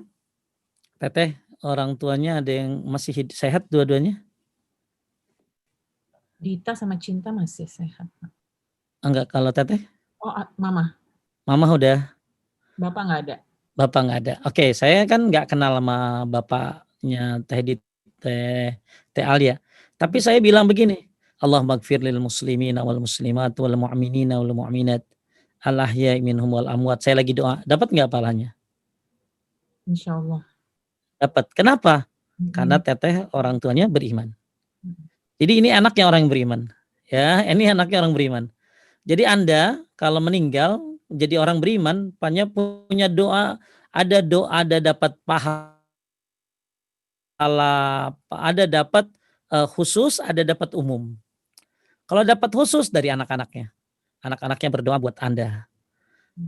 Teteh orang tuanya ada yang masih sehat dua-duanya? Dita sama Cinta masih sehat. Enggak, kalau Teteh? Oh, Mama. Mama udah? Bapak nggak ada. Bapak nggak ada. Oke, saya kan nggak kenal sama bapaknya Teh Alia. Tapi saya bilang begini, Allahumma ighfir lil muslimina wal muslimat wal mu'minina wal mu'minat al-ahya'i minhum wal amwat. Saya lagi doa, dapat nggak pahalanya? Insya Allah. Dapat. Kenapa? Karena Mm-mm. teteh orang tuanya beriman. Mm-mm. Jadi ini anaknya orang yang beriman. Ya, ini anaknya orang beriman. Jadi Anda kalau meninggal jadi orang beriman, punya doa, ada dapat pahala, ada dapat khusus, ada dapat umum. Kalau dapat khusus dari anak-anaknya berdoa buat Anda.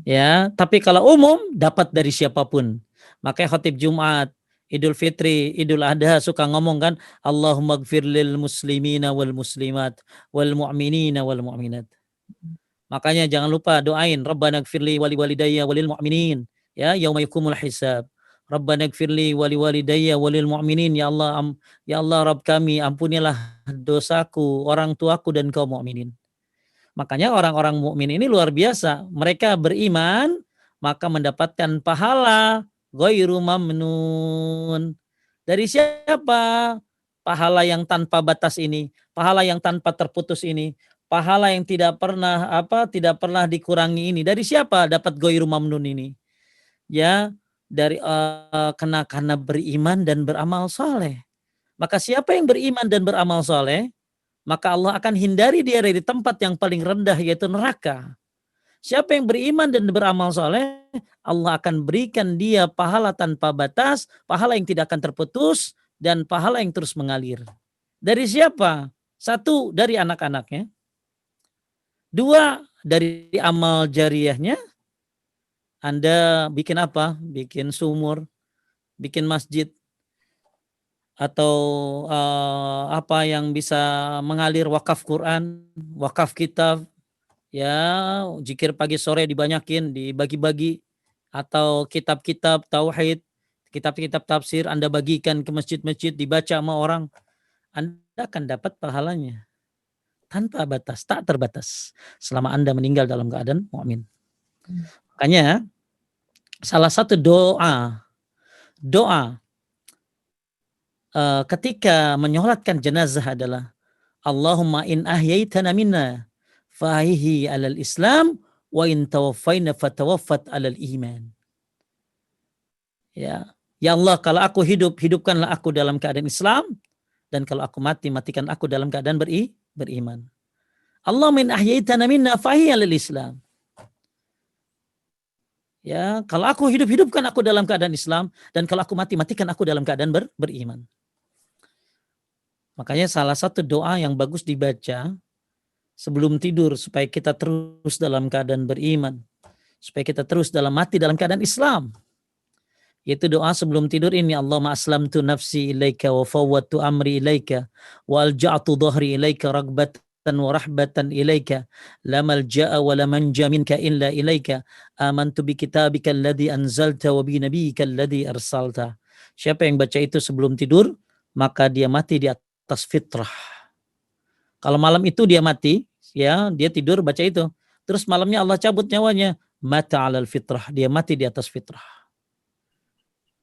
Ya, tapi kalau umum dapat dari siapapun. Makanya khotib Jumat, Idul Fitri, Idul Adha suka ngomong kan, Allahumma gfir lil muslimina wal muslimat wal mu'minina wal mu'minat. Makanya jangan lupa doain Rabbana gfirli wali walidayya walil mu'minin ya yauma yakumul hisab. Rabbana gfirli wali walidayya walil mu'minin, ya Allah ya Allah Rabb kami, ampunilah dosaku, orang tuaku dan kaum mukminin. Makanya orang-orang mukmin ini luar biasa. Mereka beriman maka mendapatkan pahala ghairu mamnun. Dari siapa? Pahala yang tanpa batas ini, pahala yang tanpa terputus ini, pahala yang tidak pernah dikurangi ini. Dari siapa dapat ghairu mamnun ini? Ya, dari karena beriman dan beramal saleh. Maka siapa yang beriman dan beramal saleh, maka Allah akan hindari dia dari tempat yang paling rendah yaitu neraka. Siapa yang beriman dan beramal soleh, Allah akan berikan dia pahala tanpa batas, pahala yang tidak akan terputus, dan pahala yang terus mengalir. Dari siapa? Satu, dari anak-anaknya. Dua, dari amal jariahnya. Anda bikin apa? Bikin sumur, bikin masjid, atau apa yang bisa mengalir wakaf Quran, wakaf kitab, ya zikir pagi sore dibanyakin, dibagi-bagi, atau kitab-kitab tauhid, kitab-kitab tafsir Anda bagikan ke masjid-masjid, dibaca sama orang, Anda akan dapat pahalanya tanpa batas, tak terbatas selama Anda meninggal dalam keadaan mukmin. Makanya salah satu doa ketika menyolatkan jenazah adalah Allahumma in ahyaitana minna fahihi alal Islam wa in tawaffayna fatawaffat alal iman. Ya, ya Allah, kalau aku hidup, hidupkanlah aku dalam keadaan Islam, dan kalau aku mati, matikan aku dalam keadaan beriman. Allah min ahyaitana minna fahihi alal Islam. Ya, kalau aku hidup, hidupkan aku dalam keadaan Islam, dan kalau aku mati, matikan aku dalam keadaan beriman. Makanya salah satu doa yang bagus dibaca sebelum tidur supaya kita terus dalam keadaan beriman, supaya kita terus mati dalam keadaan Islam, yaitu doa sebelum tidur ini, Allahumma aslamtu nafsi ilaika wa fawwadtu amri ilaika wa alja'tu dhahri ilaika ragbatan wa rahbatan ilaika la malja'a wa la manja minka illa ilaika amantu bi kitabika alladhi anzalta wa bi nabiyyika alladhi arsalta. Siapa yang baca itu sebelum tidur, maka dia mati di atas fitrah. Kalau malam itu dia mati, ya, dia tidur baca itu. Terus malamnya Allah cabut nyawanya, mata alal fitrah, dia mati di atas fitrah.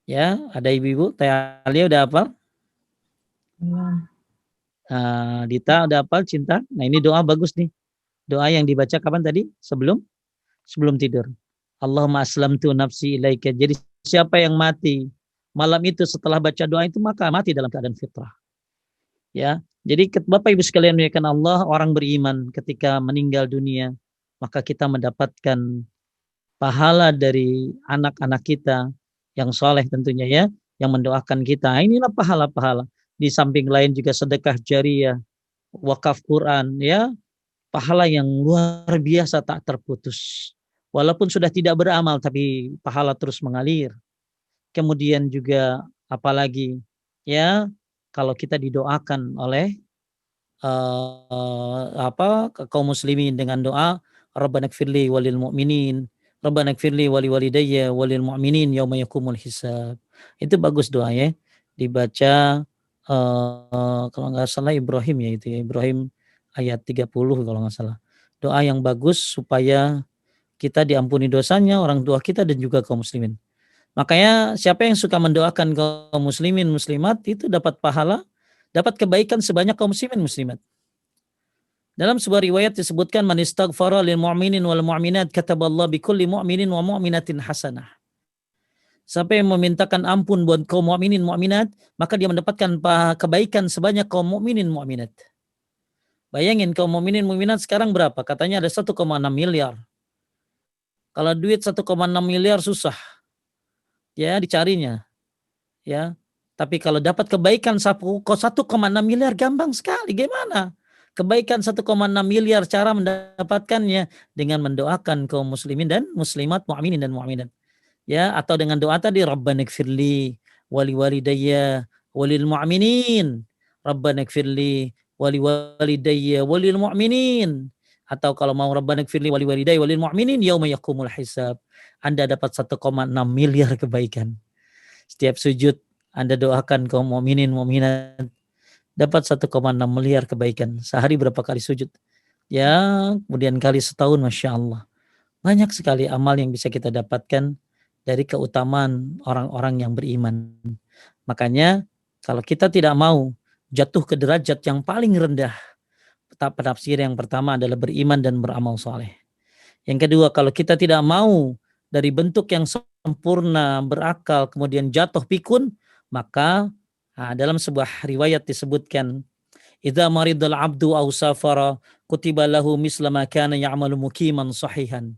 Ya, ada ibu-ibu, Teh Alia udah hafal? Dita udah hafal, Cinta? Nah, ini doa bagus nih. Doa yang dibaca kapan tadi? Sebelum tidur. Allahumma aslamtu nafsi ilaika. Jadi siapa yang mati malam itu setelah baca doa itu, maka mati dalam keadaan fitrah. Ya, jadi Bapak Ibu sekalian muliakan Allah, orang beriman ketika meninggal dunia, maka kita mendapatkan pahala dari anak-anak kita yang soleh tentunya ya, yang mendoakan kita. Inilah pahala-pahala. Di samping lain juga sedekah jariyah, wakaf Quran ya, pahala yang luar biasa tak terputus. Walaupun sudah tidak beramal tapi pahala terus mengalir. Kemudian juga apalagi ya, kalau kita didoakan oleh kaum muslimin dengan doa Rabbana gfirli walil mu'minin, Rabbana gfirli wali walidayya walil mu'minin yauma yakumul hisab. Itu bagus doa ya. Dibaca kalau nggak salah Ibrahim ya, itu ya, Ibrahim ayat 30 kalau nggak salah. Doa yang bagus supaya kita diampuni dosanya, orang tua kita dan juga kaum muslimin. Makanya siapa yang suka mendoakan kaum muslimin muslimat itu dapat pahala, dapat kebaikan sebanyak kaum muslimin muslimat. Dalam sebuah riwayat disebutkan man istaghfara lil mu'minin wal mu'minat kataballahu bikulli mu'minin wa mu'minatin hasanah. Siapa yang memintakan ampun buat kaum mukminin mukminat, maka dia mendapatkan kebaikan sebanyak kaum mukminin mukminat. Bayangin kaum mukminin mukminat sekarang berapa? Katanya ada 1,6 miliar. Kalau duit 1,6 miliar susah ya dicarinya. Ya. Tapi kalau dapat kebaikan 1,6 miliar gampang sekali. Gimana? Kebaikan 1,6 miliar cara mendapatkannya dengan mendoakan kaum muslimin dan muslimat, mukminin dan mukminat. Ya, atau dengan doa tadi Rabbana ighfirli wali walidayya walil mu'minin. Rabbana ighfirli wali walidayya walil mu'minin. Atau kalau mau Rabbana ighfirli wali walidayya walil mu'minin yauma yaqumul hisab. Anda dapat 1,6 miliar kebaikan. Setiap sujud Anda doakan kaum mukminin mukminat dapat 1,6 miliar kebaikan. Sehari berapa kali sujud? Ya, kemudian kali setahun, Masya Allah. Banyak sekali amal yang bisa kita dapatkan dari keutamaan orang-orang yang beriman. Makanya kalau kita tidak mau jatuh ke derajat yang paling rendah, penafsir yang pertama adalah beriman dan beramal soleh. Yang kedua, kalau kita tidak mau dari bentuk yang sempurna, berakal, kemudian jatuh pikun, maka dalam sebuah riwayat disebutkan, idza maridal abdu aw safara kutiba lahu misla ma kana ya'malu muqiman sahihan.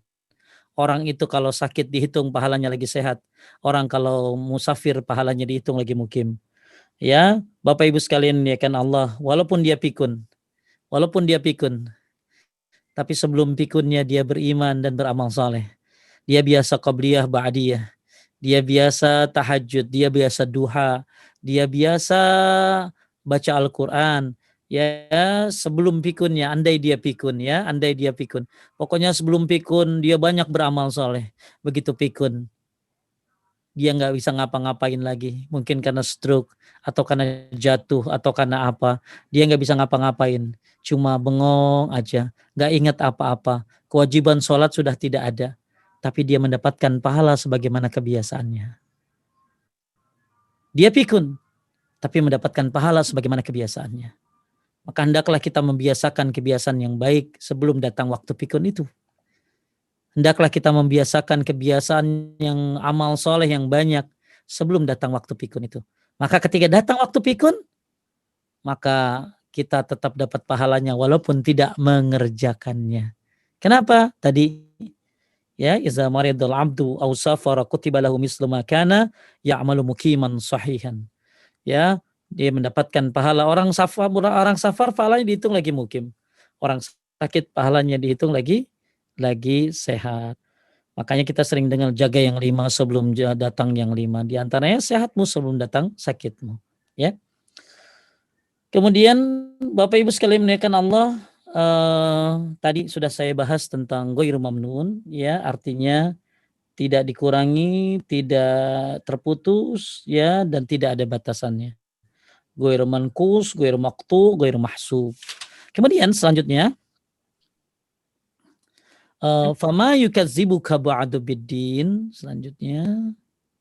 Orang itu kalau sakit dihitung pahalanya lagi sehat. Orang kalau musafir pahalanya dihitung lagi mukim. Ya, Bapak Ibu sekalian ya kan Allah, walaupun dia pikun, tapi sebelum pikunnya dia beriman dan beramal saleh. Dia biasa qabliyah ba'diyah. Dia biasa tahajud, dia biasa duha, dia biasa baca Al-Quran. Ya, sebelum pikunnya, andai dia pikun. Pokoknya sebelum pikun dia banyak beramal soleh. Begitu pikun, dia nggak bisa ngapa-ngapain lagi. Mungkin karena stroke, atau karena jatuh, atau karena apa. Dia nggak bisa ngapa-ngapain. Cuma bengong aja, nggak ingat apa-apa. Kewajiban sholat sudah tidak ada. Tapi dia mendapatkan pahala sebagaimana kebiasaannya. Dia pikun, tapi mendapatkan pahala sebagaimana kebiasaannya. Maka hendaklah kita membiasakan kebiasaan yang baik sebelum datang waktu pikun itu. Hendaklah kita membiasakan kebiasaan yang amal soleh yang banyak sebelum datang waktu pikun itu. Maka ketika datang waktu pikun, maka kita tetap dapat pahalanya walaupun tidak mengerjakannya. Kenapa? Tadi ya, iza maridul abdu aw safara kutiba lahu mislu ma kana ya'malu muqiman sahihan. Ya, dia mendapatkan pahala orang safar pahalanya dihitung lagi mukim. Orang sakit pahalanya dihitung lagi sehat. Makanya kita sering dengar jaga yang 5 sebelum datang yang 5. Di antaranya sehatmu sebelum datang sakitmu. Ya. Kemudian Bapak Ibu sekalian muliakan Allah, tadi sudah saya bahas tentang ghairu mamnun, ya, artinya tidak dikurangi, tidak terputus, ya, dan tidak ada batasannya. Ghairu manqus, ghairu maqtu, ghairu mahsub. Kemudian selanjutnya, fama yukadzibuka ba'du biddin. Selanjutnya,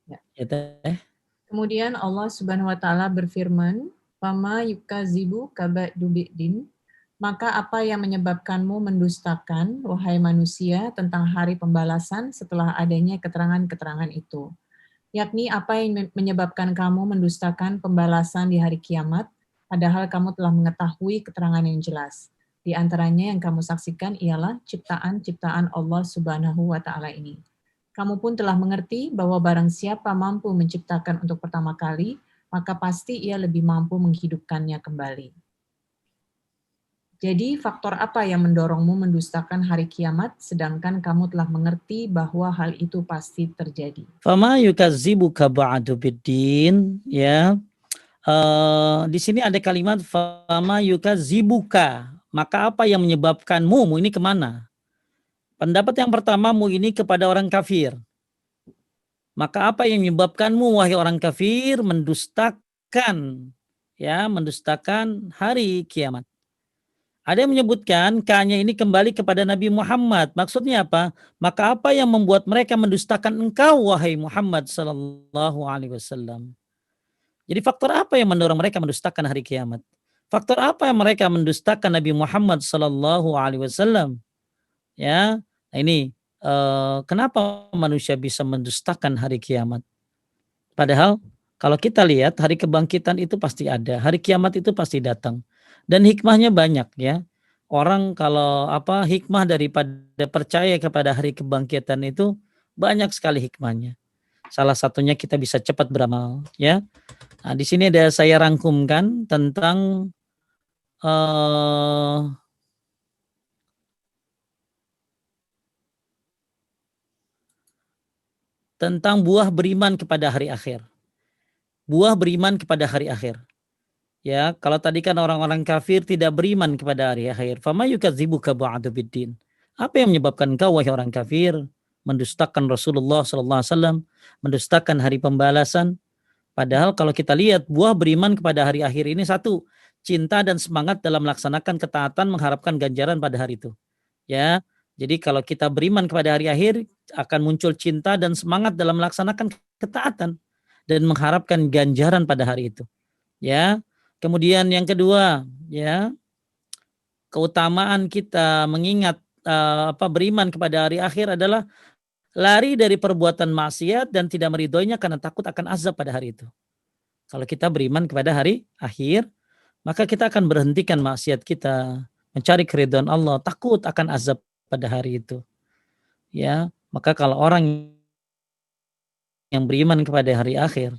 ya teh. Kemudian Allah Subhanahu wa taala berfirman, "Fama yukadzibu ba'du biddin." Maka apa yang menyebabkanmu mendustakan, wahai manusia, tentang hari pembalasan setelah adanya keterangan-keterangan itu? Yakni apa yang menyebabkan kamu mendustakan pembalasan di hari kiamat, padahal kamu telah mengetahui keterangan yang jelas. Di antaranya yang kamu saksikan ialah ciptaan-ciptaan Allah Subhanahu wa taala ini. Kamu pun telah mengerti bahwa barang siapa mampu menciptakan untuk pertama kali, maka pasti ia lebih mampu menghidupkannya kembali. Jadi faktor apa yang mendorongmu mendustakan hari kiamat, sedangkan kamu telah mengerti bahwa hal itu pasti terjadi? Fama yukadzibuka ba'du biddin, ya. Di sini ada kalimat fama yukadzibuka. Maka apa yang menyebabkanmu ini kemana? Pendapat yang pertamamu ini kepada orang kafir. Maka apa yang menyebabkanmu wahai orang kafir mendustakan, ya, mendustakan hari kiamat? Ada yang menyebutkan kanya ini kembali kepada Nabi Muhammad. Maksudnya apa? Maka apa yang membuat mereka mendustakan engkau wahai Muhammad sallallahu alaihi wasallam? Jadi faktor apa yang mendorong mereka mendustakan hari kiamat? Faktor apa yang mereka mendustakan Nabi Muhammad sallallahu alaihi wasallam? Ya. Nah ini kenapa manusia bisa mendustakan hari kiamat? Padahal kalau kita lihat hari kebangkitan itu pasti ada, hari kiamat itu pasti datang. Dan hikmahnya banyak ya. Orang kalau hikmah daripada percaya kepada hari kebangkitan itu banyak sekali hikmahnya. Salah satunya kita bisa cepat beramal ya. Nah, di sini ada saya rangkumkan tentang eh, tentang buah beriman kepada hari akhir. Buah beriman kepada hari akhir. Ya, kalau tadi kan orang-orang kafir tidak beriman kepada hari akhir. Fama yukadzibuka ba'du biddin. Apa yang menyebabkan kau wahai orang kafir mendustakan Rasulullah sallallahu alaihi wasallam, mendustakan hari pembalasan? Padahal kalau kita lihat buah beriman kepada hari akhir ini satu, cinta dan semangat dalam melaksanakan ketaatan mengharapkan ganjaran pada hari itu. Ya. Jadi kalau kita beriman kepada hari akhir akan muncul cinta dan semangat dalam melaksanakan ketaatan dan mengharapkan ganjaran pada hari itu. Ya. Kemudian yang kedua, ya, keutamaan kita mengingat beriman kepada hari akhir adalah lari dari perbuatan maksiat dan tidak meridhoinya karena takut akan azab pada hari itu. Kalau kita beriman kepada hari akhir, maka kita akan berhentikan maksiat kita, mencari keridhaan Allah, takut akan azab pada hari itu. Ya, maka kalau orang yang beriman kepada hari akhir,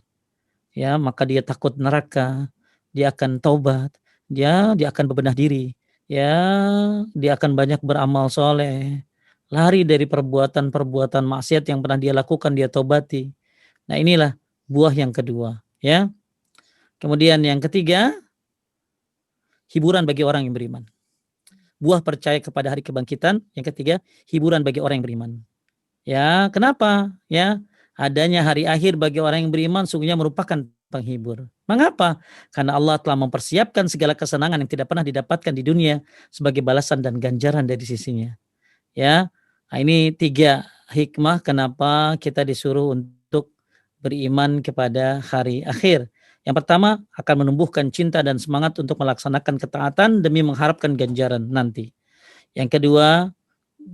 ya, maka dia takut neraka, dia akan taubat, dia akan berbenah diri, ya, dia akan banyak beramal soleh, lari dari perbuatan-perbuatan maksiat yang pernah dia lakukan, dia taubati. Nah inilah buah yang kedua, ya. Kemudian yang ketiga, hiburan bagi orang yang beriman. Buah percaya kepada hari kebangkitan. Yang ketiga, hiburan bagi orang yang beriman. Ya, kenapa? Ya, adanya hari akhir bagi orang yang beriman sungguhnya merupakan penghibur. Mengapa? Karena Allah telah mempersiapkan segala kesenangan yang tidak pernah didapatkan di dunia sebagai balasan dan ganjaran dari sisinya. Ya, nah ini 3 hikmah kenapa kita disuruh untuk beriman kepada hari akhir. Yang pertama, akan menumbuhkan cinta dan semangat untuk melaksanakan ketaatan demi mengharapkan ganjaran nanti. Yang kedua,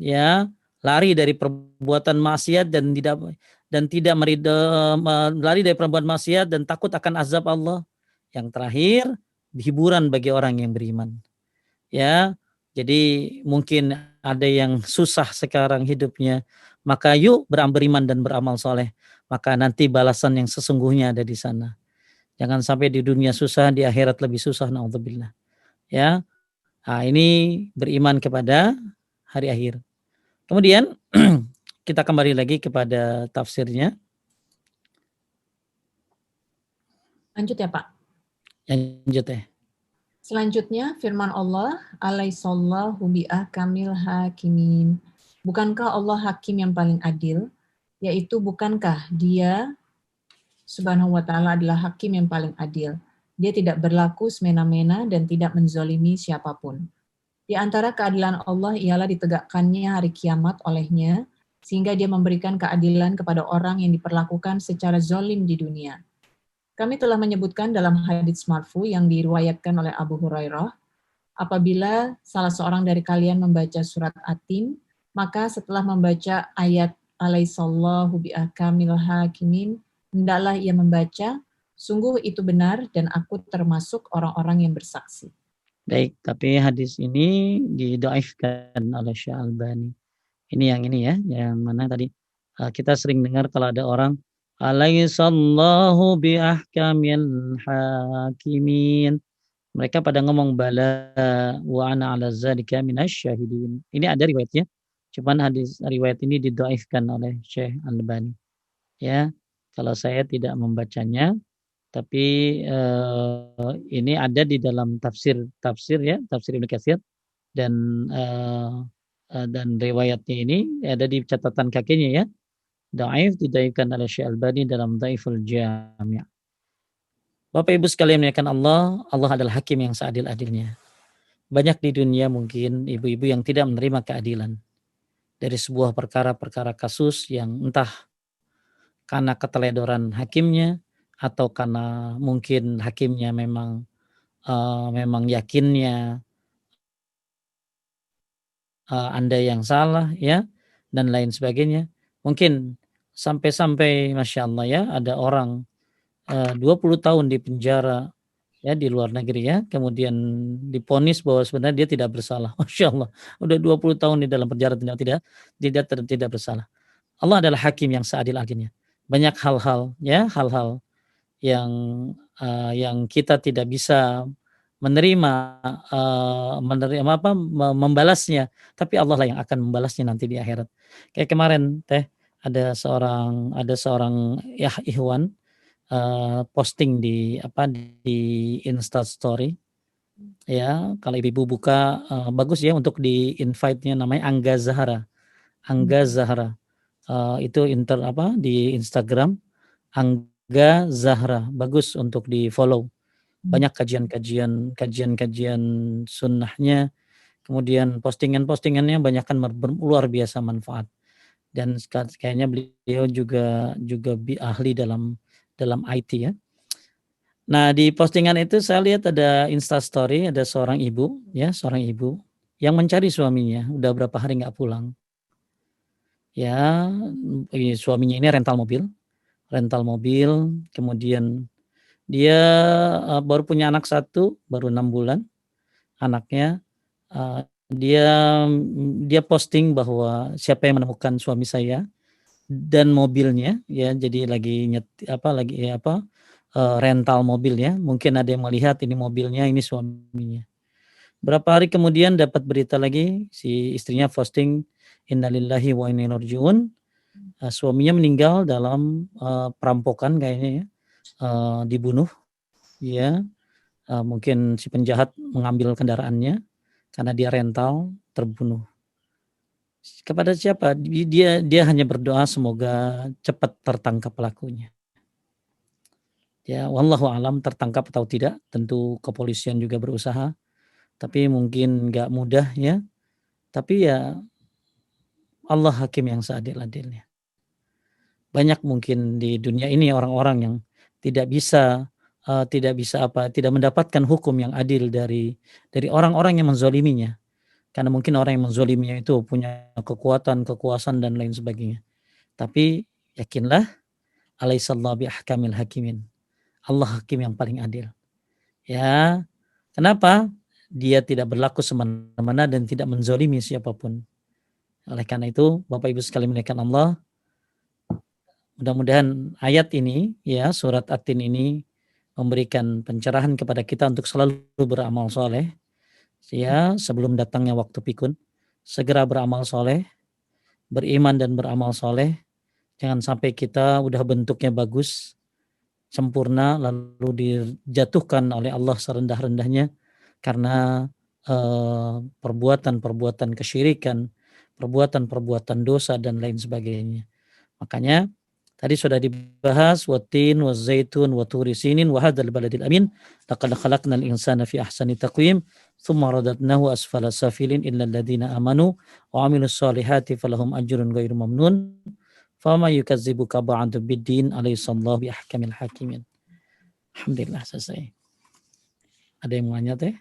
ya, lari dari perbuatan maksiat dan tidak lari dari perbuatan maksiat dan takut akan azab Allah. Yang terakhir, hiburan bagi orang yang beriman. Ya, jadi mungkin ada yang susah sekarang hidupnya, maka yuk beriman dan beramal soleh. Maka nanti balasan yang sesungguhnya ada di sana. Jangan sampai di dunia susah, di akhirat lebih susah, naudzubillah. Ya, nah, ini beriman kepada hari akhir. Kemudian kita kembali lagi kepada tafsirnya. Lanjut ya Pak. Lanjut ya. Selanjutnya firman Allah, alaihissallahu biahkamil hakimin. Bukankah Allah hakim yang paling adil? Yaitu bukankah dia subhanahu wa ta'ala adalah hakim yang paling adil. Dia tidak berlaku semena-mena dan tidak menzolimi siapapun. Di antara keadilan Allah ialah ditegakkannya hari kiamat olehnya, sehingga dia memberikan keadilan kepada orang yang diperlakukan secara zolim di dunia. Kami telah menyebutkan dalam hadits marfu yang diriwayatkan oleh Abu Hurairah, apabila salah seorang dari kalian membaca surat Atin, maka setelah membaca ayat alaihissallahu biahkamil hakimin, hendaklah ia membaca, sungguh itu benar dan aku termasuk orang-orang yang bersaksi. Baik, tapi hadis ini didoaifkan oleh Syekh Albani. Ini ya, yang mana tadi kita sering dengar kalau ada orang alaihissallahu biahkamil hakimin. Mereka pada ngomong bala wa ana ala zalika minasyahidin. Ini ada riwayatnya. Cuman riwayat ini didoaifkan oleh Syekh Albani. Ya, kalau saya tidak membacanya, tapi ini ada di dalam tafsir ya, tafsir Ibnu Katsir dan riwayatnya ini ada di catatan kakinya ya. Dhaif didaifkan oleh Syekh Albani dalam Dhaiful Jami'. Bapak Ibu sekalian memuliakan Allah, Allah adalah hakim yang seadil-adilnya. Banyak di dunia mungkin ibu-ibu yang tidak menerima keadilan dari sebuah perkara-perkara kasus yang entah karena keteledoran hakimnya atau karena mungkin hakimnya memang memang yakinnya Anda yang salah ya, dan lain sebagainya. Mungkin sampai-sampai Masya Allah ya, ada orang 20 tahun di penjara ya di luar negeri ya, kemudian divonis bahwa sebenarnya dia tidak bersalah. Masya Allah, udah 20 tahun di dalam penjara tidak bersalah. Allah adalah hakim yang seadil-adilnya. Banyak hal-hal ya, hal-hal yang yang kita tidak bisa menerima, membalasnya, tapi Allah lah yang akan membalasnya nanti di akhirat. Kayak kemarin Teh, ada seorang ikhwan, posting di Insta Story ya, kalau ibu buka, bagus ya untuk di-invite-nya, namanya Angga Zahra. Angga Zahra, itu di Instagram, Angga Zahra, bagus untuk di-follow. Banyak kajian-kajian sunnahnya, kemudian postingan-postingannya banyakkan luar biasa manfaat. Dan kayaknya beliau juga ahli dalam IT ya. Nah, di postingan itu saya lihat ada Insta Story, ada seorang ibu yang mencari suaminya, udah berapa hari nggak pulang. Ya, suaminya ini rental mobil, kemudian dia baru punya anak satu, baru 6 bulan anaknya. Dia posting bahwa siapa yang menemukan suami saya dan mobilnya ya, jadi lagi rental mobil ya, mungkin ada yang melihat ini mobilnya, ini suaminya. Berapa hari kemudian dapat berita lagi, si istrinya posting innalillahi wa inna ilaihi raji'un, suaminya meninggal dalam perampokan kayaknya ya, dibunuh ya, mungkin si penjahat mengambil kendaraannya karena dia rental, terbunuh. Kepada siapa? Dia hanya berdoa semoga cepat tertangkap pelakunya. Ya, wallahu alam tertangkap atau tidak, tentu kepolisian juga berusaha, tapi mungkin nggak mudah ya. Tapi ya Allah hakim yang seadil-adilnya. Banyak mungkin di dunia ini orang-orang yang tidak bisa tidak mendapatkan hukum yang adil dari orang-orang yang menzoliminya. Karena mungkin orang yang menzoliminya itu punya kekuatan, kekuasaan dan lain sebagainya. Tapi yakinlah, alaihissallahu biahkamil hakimin. Allah hakim yang paling adil. Ya, kenapa? Dia tidak berlaku semena-mena dan tidak menzolimi siapapun. Oleh karena itu, Bapak Ibu sekalian muliakan Allah, mudah-mudahan ayat ini, ya, surat At-Tin ini memberikan pencerahan kepada kita untuk selalu beramal soleh, ya, sebelum datangnya waktu pikun. Segera beramal soleh, beriman dan beramal soleh. Jangan sampai kita udah bentuknya bagus, sempurna, lalu dijatuhkan oleh Allah serendah-rendahnya karena perbuatan-perbuatan kesyirikan, perbuatan-perbuatan dosa dan lain sebagainya. Makanya tadi sudah dibahas watin, wazaitun, waturi sinin, wahadzal baladil amin. Laqad khalaqnal insana fi ahsani taqwim, tsumma radadnahu asfala safilin illa alladziina amanu wa 'amilus solihati falahum ajrun ghairu mamnun. Fama yukazzibuka ba'du biddin alaihissallahu biahkamil hakimin. Alhamdulillah selesai. Ada yang mau nanya Teh?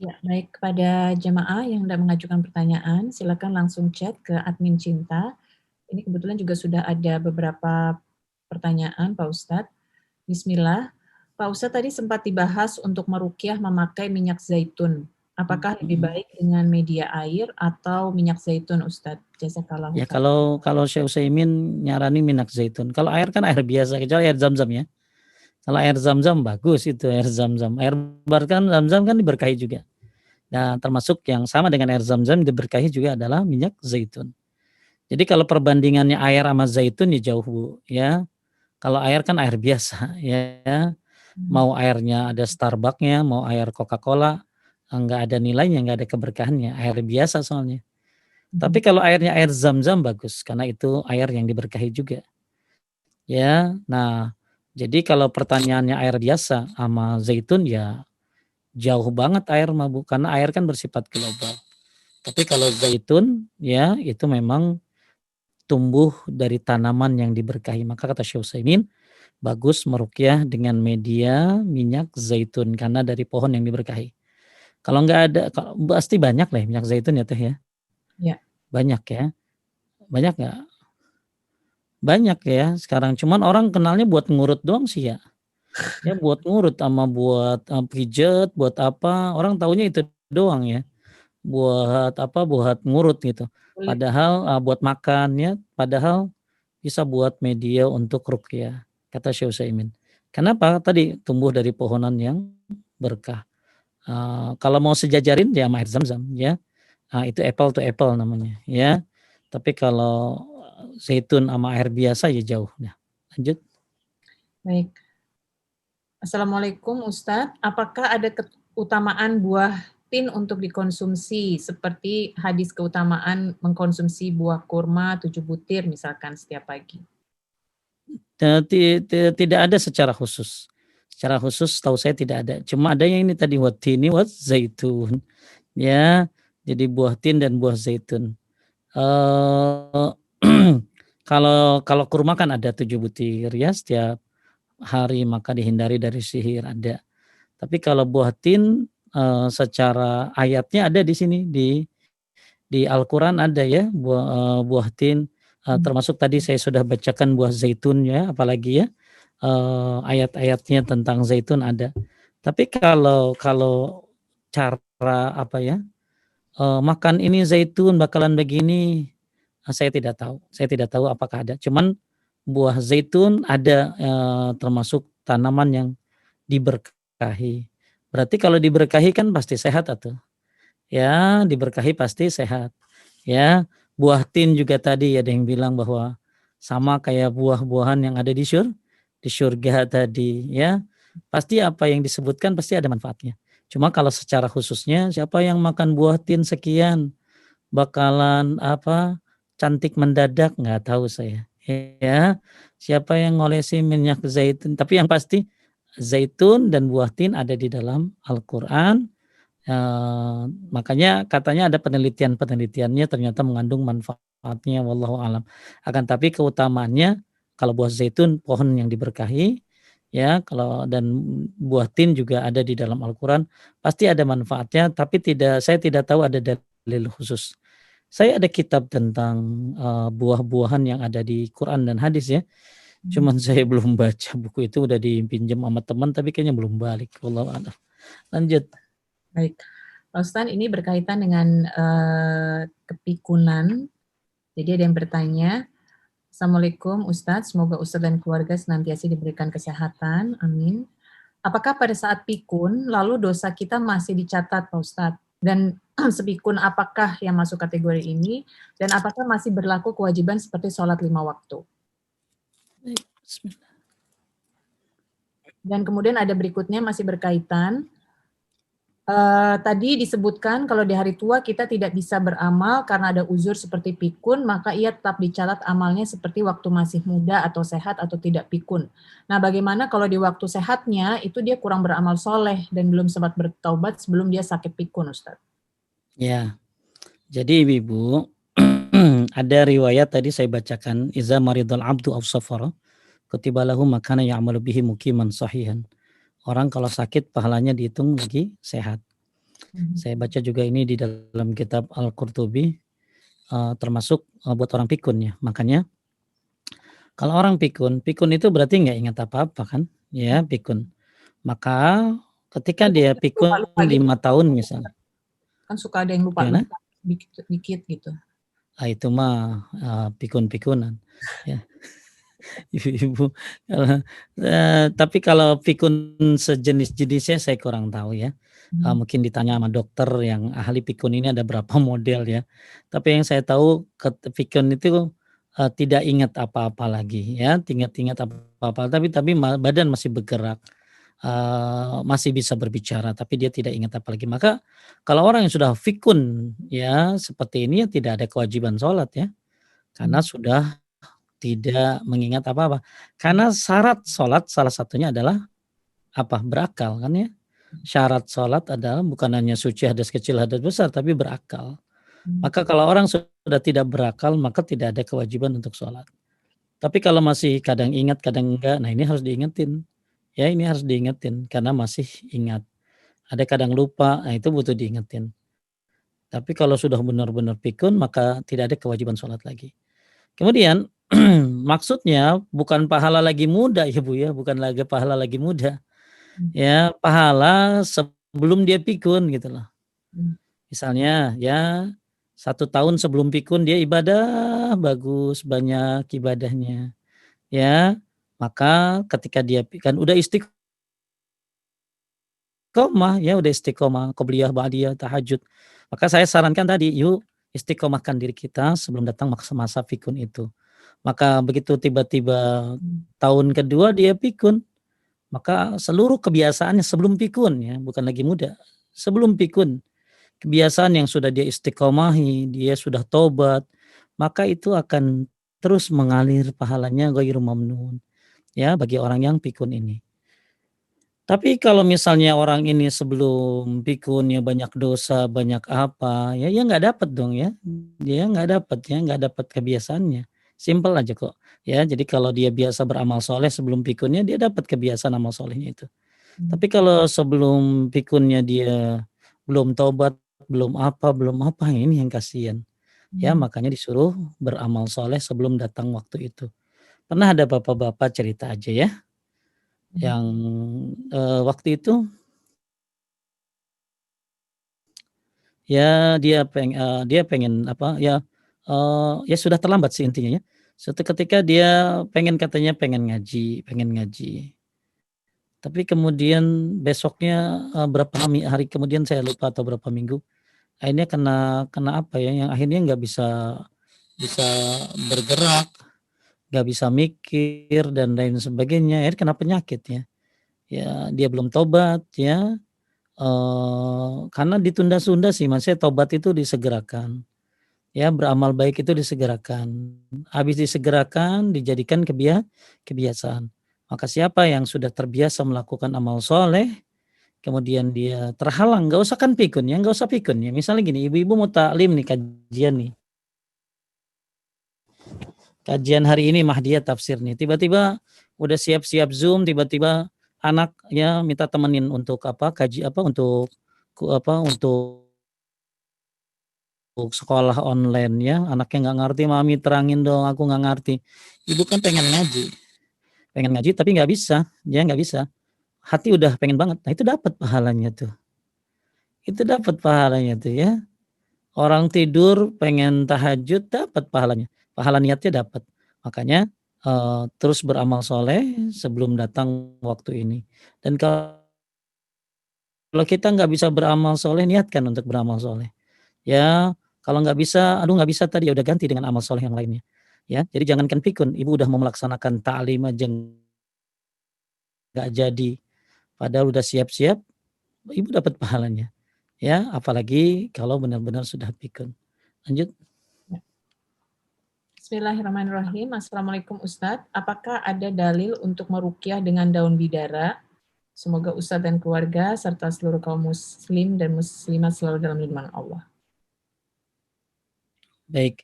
Ya, baik, kepada jemaah yang hendak mengajukan pertanyaan, silakan langsung chat ke admin Cinta. Ini kebetulan juga sudah ada beberapa pertanyaan Pak Ustadz. Bismillah. Pak Ustadz tadi sempat dibahas untuk meruqyah memakai minyak zaitun. Apakah lebih baik dengan media air atau minyak zaitun, Ustadz? Jazakallahu Ya, khairan. kalau Syekh Utsaimin nyaranin minyak zaitun. Kalau air kan air biasa, kecuali air zam-zam ya. Kalau air zam-zam bagus itu air zam-zam. Air bahkan zam-zam kan diberkahi juga. Nah, termasuk yang sama dengan air zam-zam diberkahi juga adalah minyak zaitun. Jadi kalau perbandingannya air sama zaitun ya jauh Bu, ya. Kalau air kan air biasa ya. Mau airnya ada Starbucks-nya, mau air Coca-Cola, enggak ada nilainya, enggak ada keberkahannya. Air biasa soalnya. Tapi kalau airnya air zam-zam bagus karena itu air yang diberkahi juga. Ya. Nah, jadi kalau pertanyaannya air biasa sama zaitun ya jauh banget air mah Bu, karena air kan bersifat global. Tapi kalau zaitun ya itu memang tumbuh dari tanaman yang diberkahi. Maka kata Syekh Utsaimin, bagus meruqyah dengan media minyak zaitun karena dari pohon yang diberkahi. Kalau nggak ada, pasti banyak lah ya minyak zaitun ya Teh ya? Ya. Banyak ya? Banyak nggak? Banyak ya sekarang, cuman orang kenalnya buat ngurut doang sih ya. Ya buat ngurut sama buat, pijet, buat apa, orang taunya itu doang ya. Buat apa, buat ngurut gitu. Kulit. Padahal, buat makan ya, padahal bisa buat media untuk ruqyah, kata Syekh Utsaimin. Kenapa? Tadi tumbuh dari pohonan yang berkah. Kalau mau sejajarin ya sama air Zam-Zam ya, itu apple to apple namanya ya. Tapi kalau zaitun sama air biasa ya jauh. Nah, lanjut. Baik. Assalamualaikum Ustadz, apakah ada keutamaan buah tin untuk dikonsumsi seperti hadis keutamaan mengkonsumsi buah kurma 7 butir misalkan setiap pagi? Tidak ada secara khusus. Secara khusus tahu saya tidak ada. Cuma ada yang ini tadi wattini zaitun. Ya, jadi buah tin dan buah zaitun. Kalau kalau kurma kan ada 7 butir ya setiap hari, maka dihindari dari sihir, ada. Tapi kalau buah tin, secara ayatnya ada di sini, di Al-Quran ada ya buah tin, termasuk tadi saya sudah bacakan buah zaitun ya, apalagi ya, ayat-ayatnya tentang zaitun ada. Tapi kalau kalau cara apa ya, makan ini zaitun bakalan begini, saya tidak tahu apakah ada. Cuman buah zaitun ada, termasuk tanaman yang diberkahi. Berarti kalau diberkahi kan pasti sehat atuh. Ya, diberkahi pasti sehat. Ya, buah tin juga tadi ada yang bilang bahwa sama kayak buah-buahan yang ada di surga tadi ya. Pasti apa yang disebutkan pasti ada manfaatnya. Cuma kalau secara khususnya siapa yang makan buah tin sekian bakalan apa cantik mendadak nggak tahu saya. Ya, siapa yang ngolesi minyak zaitun, tapi yang pasti zaitun dan buah tin ada di dalam Al-Qur'an. Makanya katanya ada penelitiannya ternyata mengandung manfaatnya wallahu alam. Akan tapi keutamaannya kalau buah zaitun pohon yang diberkahi ya, kalau dan buah tin juga ada di dalam Al-Qur'an, pasti ada manfaatnya tapi saya tidak tahu ada dalil khusus. Saya ada kitab tentang, buah-buahan yang ada di Quran dan hadis ya, cuman saya belum baca buku itu, udah dipinjam sama teman tapi kayaknya belum balik, wallahu a'lam. Lanjut. Baik, Pak Ustadz, ini berkaitan dengan kepikunan. Jadi ada yang bertanya, Assalamualaikum Ustadz, semoga Ustadz dan keluarga senantiasa diberikan kesehatan, amin. Apakah pada saat pikun, lalu dosa kita masih dicatat Pak Ustadz? Dan sepikun apakah yang masuk kategori ini? Dan apakah masih berlaku kewajiban seperti sholat 5 waktu? Bismillah. Dan kemudian ada berikutnya masih berkaitan, tadi disebutkan kalau di hari tua kita tidak bisa beramal karena ada uzur seperti pikun, maka ia tetap dicatat amalnya seperti waktu masih muda atau sehat atau tidak pikun. Nah, bagaimana kalau di waktu sehatnya itu dia kurang beramal soleh dan belum sempat bertaubat sebelum dia sakit pikun, Ustaz? Ya, jadi Ibu, ada riwayat tadi saya bacakan, iza maridul abdu aw safara kutiba lahu makana ya'malu bihi muqiman sahihan. Orang kalau sakit pahalanya dihitung lagi sehat. Saya baca juga ini di dalam kitab Al-Qurtubi, termasuk buat orang pikun ya. Makanya kalau orang pikun itu berarti nggak ingat apa-apa kan? Ya, pikun. Maka ketika dia pikun Lupa-lupa gitu, 5 tahun misalnya. kan suka ada yang Gimana? lupa-lupa dikit gitu. Itu mah pikun-pikunan ya. Ibu-ibu, tapi kalau pikun sejenis-jenisnya saya kurang tahu ya. Mungkin ditanya sama dokter yang ahli pikun ini ada berapa model ya. Tapi yang saya tahu pikun itu, tidak ingat apa-apa lagi ya, ingat apa-apa tapi badan masih bergerak, masih bisa berbicara tapi dia tidak ingat apa lagi. Maka kalau orang yang sudah pikun ya seperti ini ya tidak ada kewajiban sholat ya, karena sudah tidak mengingat apa-apa. Karena syarat sholat salah satunya adalah apa? Berakal kan ya. Syarat sholat adalah bukan hanya suci hadas kecil hadas besar tapi berakal. Maka kalau orang sudah tidak berakal maka tidak ada kewajiban untuk sholat. Tapi kalau masih kadang ingat, kadang enggak, nah ini harus diingetin. Ya ini harus diingetin karena masih ingat. Ada kadang lupa, nah itu butuh diingetin. Tapi kalau sudah benar-benar pikun maka tidak ada kewajiban sholat lagi. Kemudian maksudnya bukan pahala lagi muda ya Bu ya, bukan lagi pahala lagi muda. Ya, pahala sebelum dia pikun gitu loh. Misalnya ya 1 tahun sebelum pikun dia ibadah bagus, banyak ibadahnya. Ya, maka ketika dia kan udah istiqomah ya, udah istiqomah, qobliyah, ba'diyah, tahajud. Maka saya sarankan tadi, yuk istiqomahkan diri kita sebelum datang masa pikun itu. Maka begitu tiba-tiba tahun kedua dia pikun, maka seluruh kebiasaannya sebelum pikun ya, bukan lagi muda, sebelum pikun, kebiasaan yang sudah dia istiqomahi, dia sudah tobat, maka itu akan terus mengalir pahalanya ghairu mamnun ya bagi orang yang pikun ini. Tapi kalau misalnya orang ini sebelum pikunnya banyak dosa, banyak apa, ya nggak dapat dong ya. Dia nggak dapat ya, nggak dapat kebiasaannya. Simpel aja kok. Ya, jadi kalau dia biasa beramal soleh sebelum pikunnya, dia dapat kebiasaan amal solehnya itu. Tapi kalau sebelum pikunnya dia belum tobat, belum apa, ini yang kasihan. Ya, makanya disuruh beramal soleh sebelum datang waktu itu. Pernah ada bapak-bapak cerita aja ya, yang waktu itu ya dia pengen apa, ya, ya sudah terlambat sih intinya ya. Suatu ketika dia katanya pengen ngaji. Tapi kemudian besoknya, berapa hari kemudian saya lupa atau berapa minggu, akhirnya kena apa ya, yang akhirnya nggak bisa bisa bergerak, nggak bisa mikir dan lain sebagainya, akhirnya kena penyakit ya. Ya dia belum tobat ya, karena ditunda-tunda sih Mas, ya tobat itu disegerakan. Ya, beramal baik itu disegerakan. Habis disegerakan dijadikan kebiasaan. Maka siapa yang sudah terbiasa melakukan amal soleh, kemudian dia terhalang, nggak usah kan pikun ya, nggak usah pikun ya. Misalnya gini, ibu-ibu mau taklim nih, kajian nih. Kajian hari ini Mahdiyah tafsir nih. Tiba-tiba udah siap-siap Zoom, tiba-tiba anak ya minta temenin untuk apa, untuk untuk sekolah online ya, anaknya nggak ngerti, "Mami terangin dong, aku nggak ngerti." Ibu kan pengen ngaji tapi nggak bisa, dia nggak bisa. Hati udah pengen banget, nah itu dapat pahalanya tuh. Itu dapat pahalanya tuh ya. Orang tidur pengen tahajud dapat pahalanya, pahala niatnya dapat. Makanya, terus beramal soleh sebelum datang waktu ini. Dan kalau kita nggak bisa beramal soleh, niatkan untuk beramal soleh. Ya, kalau nggak bisa, "Aduh nggak bisa tadi," ya udah ganti dengan amal soleh yang lainnya. Ya, jadi jangankan pikun, ibu udah mau melaksanakan ta'lim aja nggak jadi, padahal udah siap-siap, ibu dapat pahalanya. Ya, apalagi kalau benar-benar sudah pikun. Lanjut. Bismillahirrahmanirrahim. Assalamualaikum Ustadz. Apakah ada dalil untuk meruqyah dengan daun bidara? Semoga Ustadz dan keluarga serta seluruh kaum muslim dan muslimat selalu dalam lindungan Allah. Baik.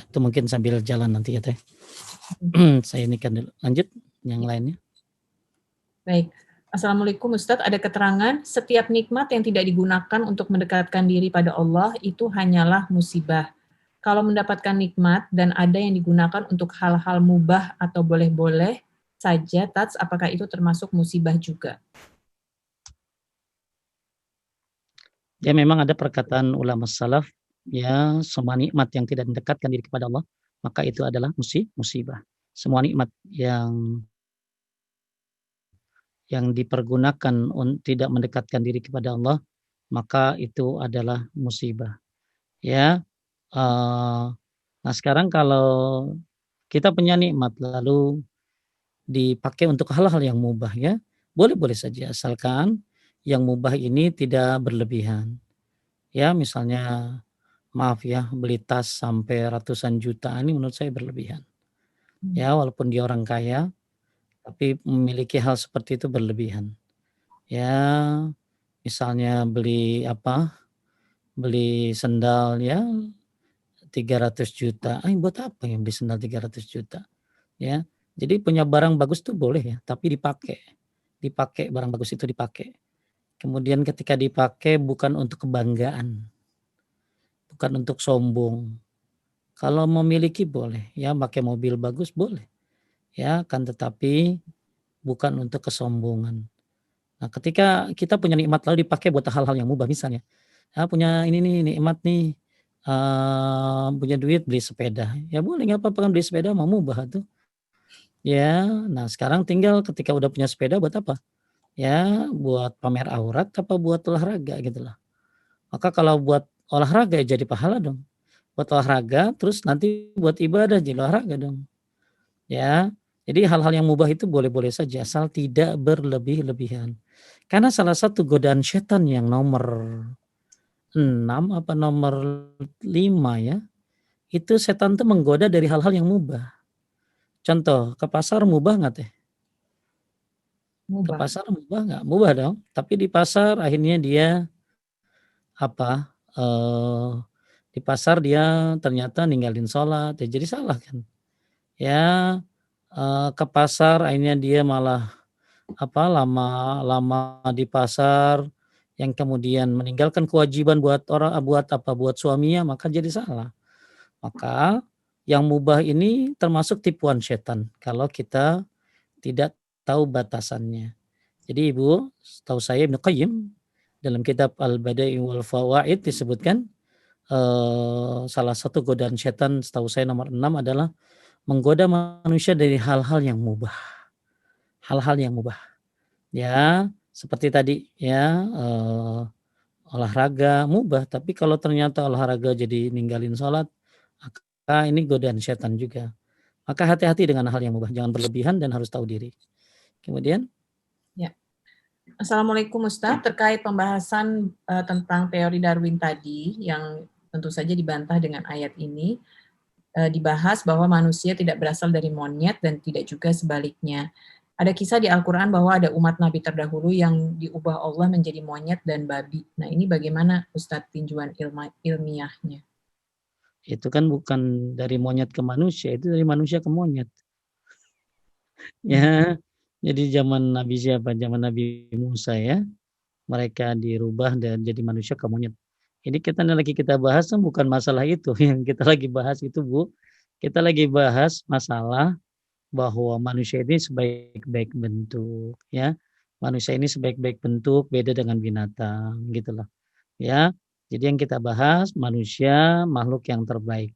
Itu mungkin sambil jalan nanti ya Teh. Saya nikah dulu. Lanjut yang lainnya. Baik. Assalamualaikum Ustadz, ada keterangan setiap nikmat yang tidak digunakan untuk mendekatkan diri pada Allah itu hanyalah musibah. Kalau mendapatkan nikmat dan ada yang digunakan untuk hal-hal mubah atau boleh-boleh saja, apakah itu termasuk musibah juga? Ya memang ada perkataan ulama salaf, ya semua nikmat yang tidak mendekatkan diri kepada Allah, maka itu adalah musibah. Semua nikmat yang dipergunakan tidak mendekatkan diri kepada Allah, maka itu adalah musibah. Ya, nah sekarang kalau kita punya nikmat lalu dipakai untuk hal-hal yang mubah ya, boleh-boleh saja asalkan yang mubah ini tidak berlebihan. Ya misalnya maaf ya beli tas sampai ratusan juta ini menurut saya berlebihan. Ya walaupun dia orang kaya, tapi memiliki hal seperti itu berlebihan. Ya misalnya beli sendal ya 300 juta. Buat apa yang beli sendal 300 juta? Ya. Jadi punya barang bagus tuh boleh ya, tapi dipakai. Dipakai barang bagus itu dipakai. Kemudian ketika dipakai bukan untuk kebanggaan, bukan untuk sombong. Kalau memiliki boleh, ya pakai mobil bagus boleh, ya kan tetapi bukan untuk kesombongan. Nah, ketika kita punya nikmat lalu dipakai buat hal-hal yang mubah misalnya, punya ini nih nikmat nih, punya duit beli sepeda, ya boleh nggak apa-apa kan beli sepeda mau mubah tuh. Ya, nah sekarang tinggal ketika udah punya sepeda buat apa? Ya buat pamer aurat apa buat olahraga gitu loh. Maka kalau buat olahraga ya jadi pahala dong. Buat olahraga terus nanti buat ibadah jadi olahraga dong. Ya. Jadi hal-hal yang mubah itu boleh-boleh saja asal tidak berlebih-lebihan. Karena salah satu godaan setan yang nomor 6 apa nomor 5 ya, itu setan tuh menggoda dari hal-hal yang mubah. Contoh, ke pasar mubah nggak teh? Ke Mubah. pasar mubah nggak? Mubah dong. Tapi di pasar akhirnya dia apa? Di pasar dia ternyata ninggalin sholat, ya jadi salah kan? Ya, ke pasar akhirnya dia malah lama di pasar, yang kemudian meninggalkan kewajiban buat suaminya, maka jadi salah. Maka yang mubah ini termasuk tipuan setan kalau kita tidak tahu batasannya. Jadi Ibu, setahu saya Ibnu Qayyim dalam kitab Al-Bada'i wal Fawaid disebutkan salah satu godaan setan setahu saya nomor 6 adalah menggoda manusia dari hal-hal yang mubah. Hal-hal yang mubah. Ya, seperti tadi ya, olahraga mubah, tapi kalau ternyata olahraga jadi ninggalin sholat, maka ini godaan setan juga. Maka hati-hati dengan hal yang mubah, jangan berlebihan dan harus tahu diri. Kemudian Ya. Assalamualaikum Ustaz, terkait pembahasan tentang teori Darwin tadi yang tentu saja dibantah dengan ayat ini, dibahas bahwa manusia tidak berasal dari monyet dan tidak juga sebaliknya. Ada kisah di Al-Quran bahwa ada umat Nabi terdahulu yang diubah Allah menjadi monyet dan babi. Nah ini bagaimana Ustadz tinjauan ilmiahnya? itu kan bukan dari monyet ke manusia, itu dari manusia ke monyet. Ya, jadi zaman Nabi siapa? Zaman Nabi Musa ya, mereka dirubah dan jadi manusia ke monyet. Ini kita bahas kan bukan masalah itu, yang kita lagi bahas itu Bu, kita lagi bahas masalah bahwa manusia ini sebaik-baik bentuk ya. Manusia ini sebaik-baik bentuk beda dengan binatang gitu loh ya. Jadi yang kita bahas manusia makhluk yang terbaik.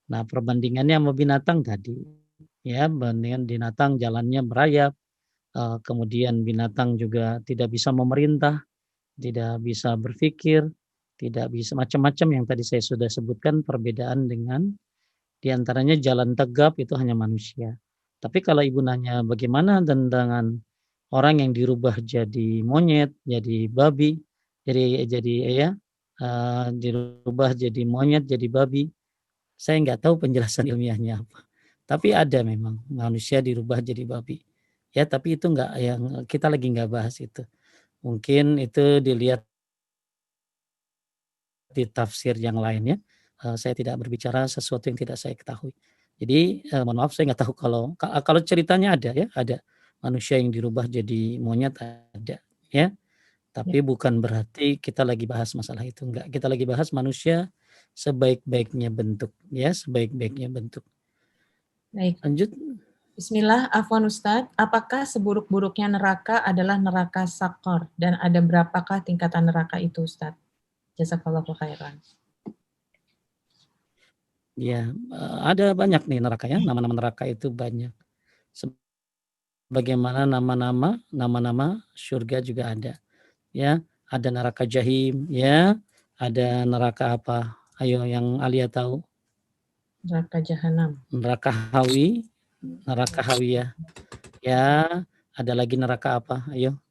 Nah, perbandingannya sama binatang tadi ya, bandingan binatang jalannya merayap, kemudian binatang juga tidak bisa memerintah, tidak bisa berpikir, tidak bisa macam-macam yang tadi saya sudah sebutkan perbedaan dengan di antaranya jalan tegap itu hanya manusia. Tapi kalau Ibu nanya bagaimana dengan orang yang dirubah jadi monyet, jadi babi, jadi ya, dirubah jadi monyet, jadi babi, saya nggak tahu penjelasan ilmiahnya apa. Tapi ada memang manusia dirubah jadi babi. Ya, tapi itu nggak yang kita lagi nggak bahas itu. Mungkin itu dilihat di tafsir yang lainnya, saya tidak berbicara sesuatu yang tidak saya ketahui. Jadi, mohon maaf saya nggak tahu kalau ceritanya ada ya, ada manusia yang dirubah jadi monyet ada, ya. Ya, Tapi bukan berarti kita lagi bahas masalah itu, enggak. Kita lagi bahas manusia sebaik-baiknya bentuk, ya, sebaik-baiknya bentuk. baik. Lanjut. Bismillah, Afwan Ustadz, apakah seburuk-buruknya neraka adalah neraka sakor? Dan ada berapakah tingkatan neraka itu Ustadz? Jazakallahu khairan. Ya, ada banyak nih neraka ya, nama-nama neraka itu banyak. Sebagaimana nama-nama surga juga ada. Ya, ada neraka jahim, ya, ada neraka apa? Ayo yang Alia tahu. Neraka jahanam. Neraka hawi, neraka hawiyah. Ya, ada lagi neraka apa? Ayo.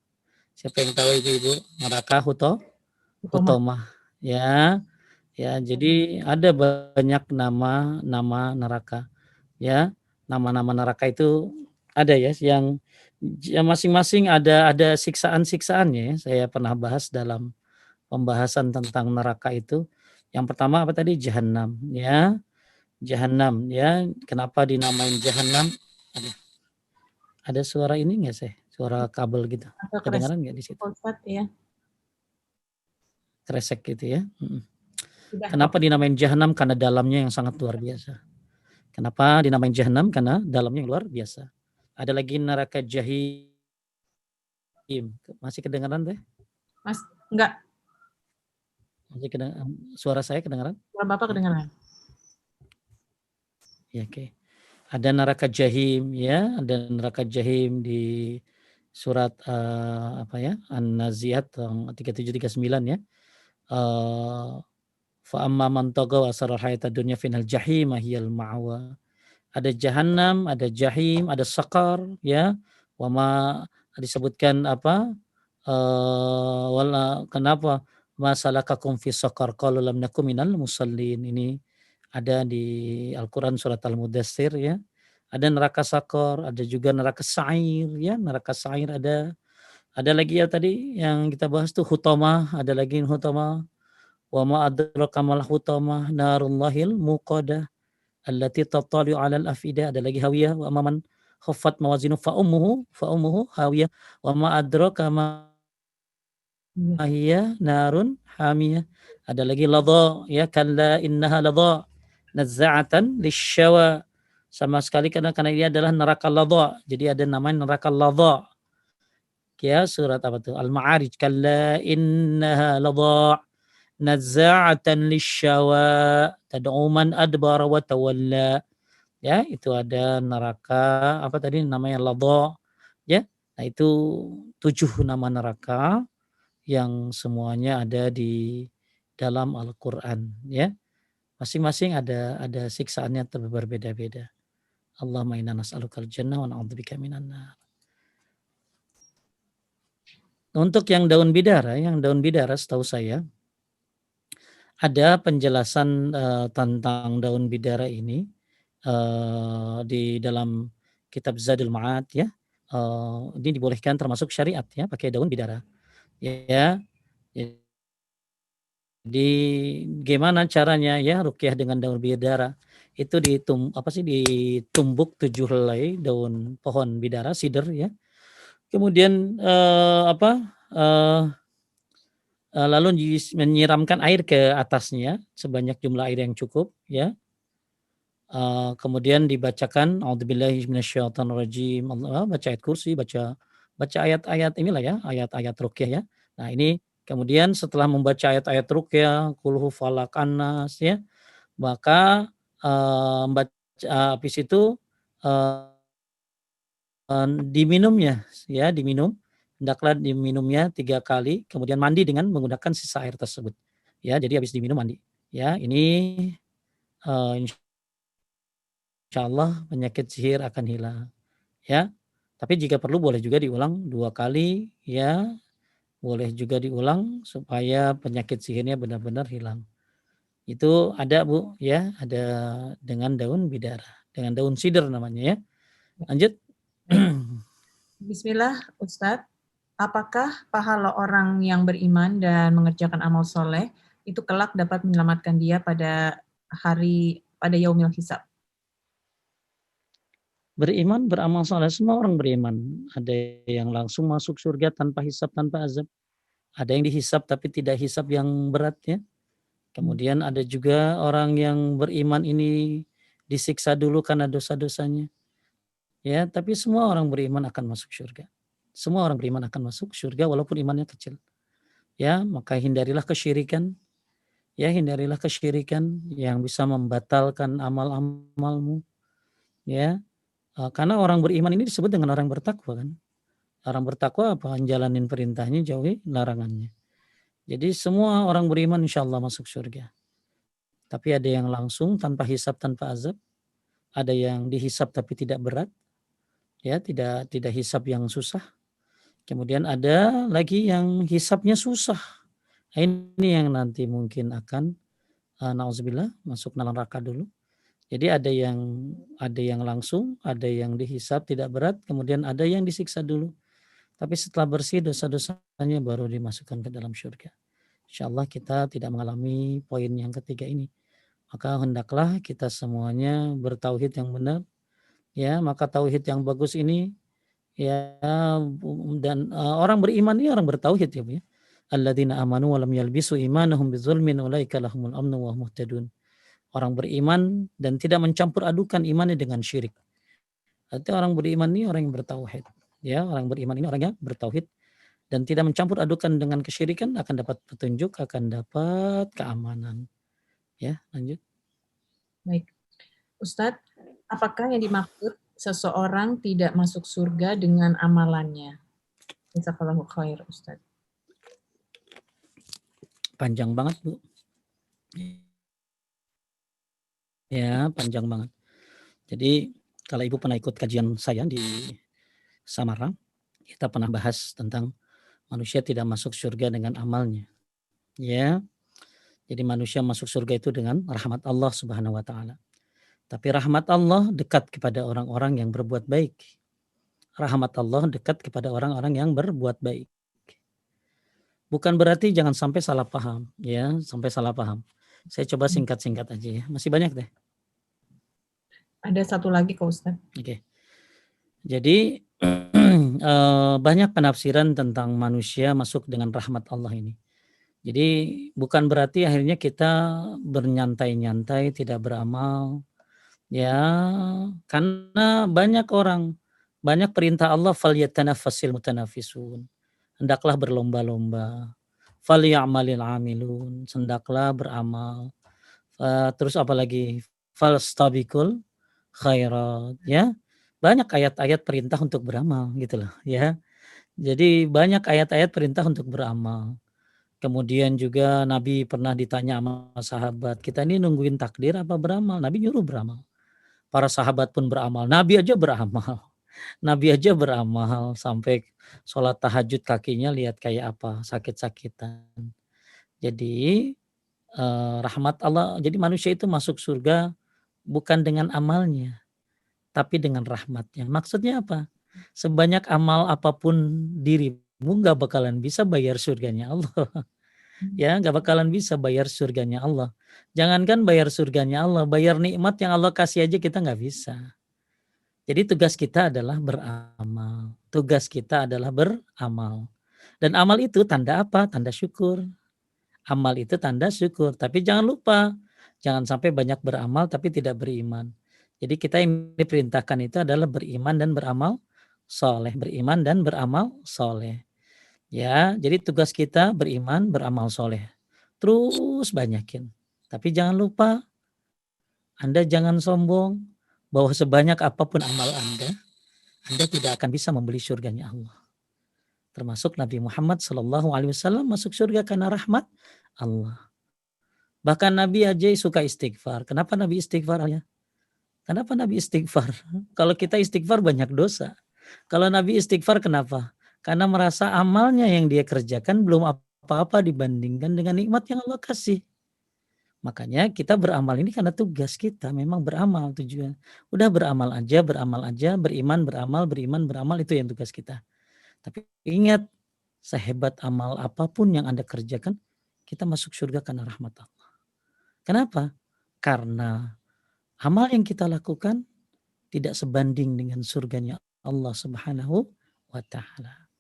Siapa yang tahu Ibu? Neraka Utama. hutomah. Ya, ya, jadi ada banyak nama-nama neraka. Ya, nama-nama neraka itu ada ya yang masing-masing ada siksaan-siksaannya ya. Saya pernah bahas dalam pembahasan tentang neraka itu. Yang pertama apa tadi? Jahanam ya. Jahanam ya. Kenapa dinamain Jahanam? Aduh, ada suara ini nggak sih? Suara kabel gitu. Atau Kedengaran nggak di situ? Ustaz ya. Kresek gitu ya. Sudah kok. Kenapa dinamain Jahanam? Karena dalamnya yang sangat luar biasa. Kenapa dinamain Jahanam? Karena dalamnya yang luar biasa. Ada lagi neraka Jahim. Masih kedengaran teh? Mas, enggak. Masih kedengaran? Suara saya kedengaran? Suara Bapak kedengaran. Ya, oke. Ada neraka Jahim ya, ada neraka Jahim di surat apa ya? An-Naziat 3739 ya. Fa amma man taghaw asara hayatad dunya final jahim hiyal ma'wa. Ada jahanam, ada jahim, ada sakar ya. Wama disebutkan apa? Wala kenapa masalakakum fi sakar qalu lam nakum minal musallin. Ini ada di Al-Qur'an surat Al-Mudatsir ya. Ada neraka sakar, ada juga neraka sa'ir ya, neraka sa'ir ada. Ada lagi ya tadi yang kita bahas tuh hutamah, ada lagi hutamah. Wa ma adraka mal hutamah narullahil muqadah allati tattali'u 'alal afidah. Ada lagi hawiyah wa man khaffat mawazinu fa ummuhu hawiyah wa ma adraka ma hiya narun hamiyah. Ada lagi ladha ya, kalla innaha ladha nazza'atan lisyawa. Sama sekali karena ini adalah neraka ladha. Jadi ada namanya neraka ladha. Ya surat apa tuh? Al-Ma'arij. Kalla innaha ladha nazza'atan lisyawa tad'u man adbara wa tawalla. Ya, itu ada neraka apa tadi namanya ladha ya. Nah, itu 7 nama neraka yang semuanya ada di dalam Al-Qur'an ya. Masing-masing ada siksaannya berbeda-beda. Allahumma inna nas'alukal jannah wa na'udzubika minan nar. Untuk yang daun bidara setahu saya ada penjelasan tentang daun bidara ini di dalam kitab Zadul Ma'ad ya. Ini dibolehkan termasuk syariat ya, pakai daun bidara. Ya. Jadi gimana caranya ya ruqyah dengan daun bidara? Itu ditumbuk 7 helai daun pohon bidara cedar ya. Kemudian lalu menyiramkan air ke atasnya sebanyak jumlah air yang cukup ya. Kemudian dibacakan a'udzubillahi minasyaitonirrajim, baca ayat kursi, baca ayat-ayat inilah ya, ayat-ayat ruqyah ya. Nah, ini kemudian setelah membaca ayat-ayat ruqyah, qul hu falaq an-nas ya, maka habis itu diminumnya ya, hendaklah diminumnya 3 kali, kemudian mandi dengan menggunakan sisa air tersebut. Ya, jadi habis diminum mandi. Ya, ini insyaallah penyakit sihir akan hilang ya. Tapi jika perlu boleh juga diulang 2 kali ya, boleh juga diulang supaya penyakit sihirnya benar-benar hilang. Itu ada Bu ya, ada dengan daun bidara, dengan daun sidr namanya ya. Lanjut. Bismillah Ustadz, apakah pahala orang yang beriman dan mengerjakan amal soleh itu kelak dapat menyelamatkan dia pada yaumil hisab? Beriman, beramal soleh, semua orang beriman. Ada yang langsung masuk surga tanpa hisab, tanpa azab. Ada yang dihisab tapi tidak hisab yang berat ya. Kemudian ada juga orang yang beriman ini disiksa dulu karena dosa-dosanya. Ya, tapi semua orang beriman akan masuk surga. Semua orang beriman akan masuk surga walaupun imannya kecil. Ya, maka hindarilah kesyirikan. Ya, hindarilah kesyirikan yang bisa membatalkan amal-amalmu. Ya, karena orang beriman ini disebut dengan orang bertakwa kan. Orang bertakwa apa? Jalanin perintahnya, jauhi larangannya. Jadi semua orang beriman insya Allah masuk surga. Tapi ada yang langsung tanpa hisab, tanpa azab. Ada yang dihisab tapi tidak berat. Ya, tidak hisab yang susah. Kemudian ada lagi yang hisabnya susah. Ini yang nanti mungkin akan nauzubillah masuk neraka dulu. Jadi ada yang langsung, ada yang dihisab tidak berat, kemudian ada yang disiksa dulu. Tapi setelah bersih dosa-dosanya baru dimasukkan ke dalam surga. Insyaallah kita tidak mengalami poin yang ketiga ini. Maka hendaklah kita semuanya bertauhid yang benar, ya. Maka tauhid yang bagus ini, ya, dan orang beriman ini orang bertauhid, ya, Bu, ya. Alladzina amanu wa lam yalbisu imanahum bidzulmin ulaika lahumul amnu wa hum muhtadun. Orang beriman dan tidak mencampur adukan imannya dengan syirik. Artinya orang beriman ini orang yang bertauhid. Ya, orang beriman ini orang yang bertauhid dan tidak mencampur adukan dengan kesyirikan akan dapat petunjuk, akan dapat keamanan. Ya, lanjut. Baik. Ustadz, apakah yang dimaksud seseorang tidak masuk surga dengan amalannya? Jazakallahu khair, Ustadz. Panjang banget, Bu. Ya, panjang banget. Jadi kalau Ibu pernah ikut kajian saya di Samarang, kita pernah bahas tentang manusia tidak masuk surga dengan amalnya. Ya, jadi manusia masuk surga itu dengan rahmat Allah Subhanahu wa taala. Tapi rahmat Allah dekat kepada orang-orang yang berbuat baik. Rahmat Allah dekat kepada orang-orang yang berbuat baik. Bukan berarti jangan sampai salah paham, ya, sampai salah paham. Saya coba singkat-singkat aja, ya. Masih banyak deh. Ada satu lagi kok, Ustadz. Oke. Jadi banyak penafsiran tentang manusia masuk dengan rahmat Allah ini. Jadi bukan berarti akhirnya kita bernyantai-nyantai, tidak beramal, ya, karena banyak perintah Allah, falyatanaffasil mutanafisun. Hendaklah berlomba-lomba. Falyamalil amilun, hendaklah beramal. Terus apalagi falstabikul khairat, ya. Banyak ayat-ayat perintah untuk beramal gitu loh, ya. Jadi banyak ayat-ayat perintah untuk beramal. Kemudian juga Nabi pernah ditanya sama sahabat, "Kita ini nungguin takdir apa beramal?" Nabi nyuruh beramal. Para sahabat pun beramal, Nabi aja beramal. Nabi aja beramal sampai sholat tahajud kakinya lihat kayak apa, sakit-sakitan. Jadi rahmat Allah, jadi manusia itu masuk surga bukan dengan amalnya, tapi dengan rahmatnya. Maksudnya apa? Sebanyak amal apapun dirimu nggak bakalan bisa bayar surganya Allah. Ya, nggak bakalan bisa bayar surganya Allah. Jangankan bayar surganya Allah, bayar nikmat yang Allah kasih aja kita nggak bisa. Jadi tugas kita adalah beramal. Tugas kita adalah beramal. Dan amal itu tanda apa? Tanda syukur. Amal itu tanda syukur. Tapi jangan lupa, jangan sampai banyak beramal tapi tidak beriman. Jadi kita yang diperintahkan itu adalah beriman dan beramal soleh. Beriman dan beramal soleh. Ya, jadi tugas kita beriman, beramal soleh. Terus banyakin. Tapi jangan lupa, Anda jangan sombong bahwa sebanyak apapun amal Anda tidak akan bisa membeli surganya Allah. Termasuk Nabi Muhammad SAW masuk surga karena rahmat Allah. Bahkan Nabi aja suka istighfar. Kenapa Nabi istighfar ya? Kenapa Nabi istighfar? Kalau kita istighfar banyak dosa. Kalau Nabi istighfar kenapa? Karena merasa amalnya yang dia kerjakan belum apa-apa dibandingkan dengan nikmat yang Allah kasih. Makanya kita beramal ini karena tugas kita memang beramal tujuan. Udah beramal aja, beriman, beramal itu yang tugas kita. Tapi ingat, sehebat amal apapun yang Anda kerjakan, kita masuk surga karena rahmat Allah. Kenapa? Karena amal yang kita lakukan tidak sebanding dengan surganya Allah Subhanahu wa taala.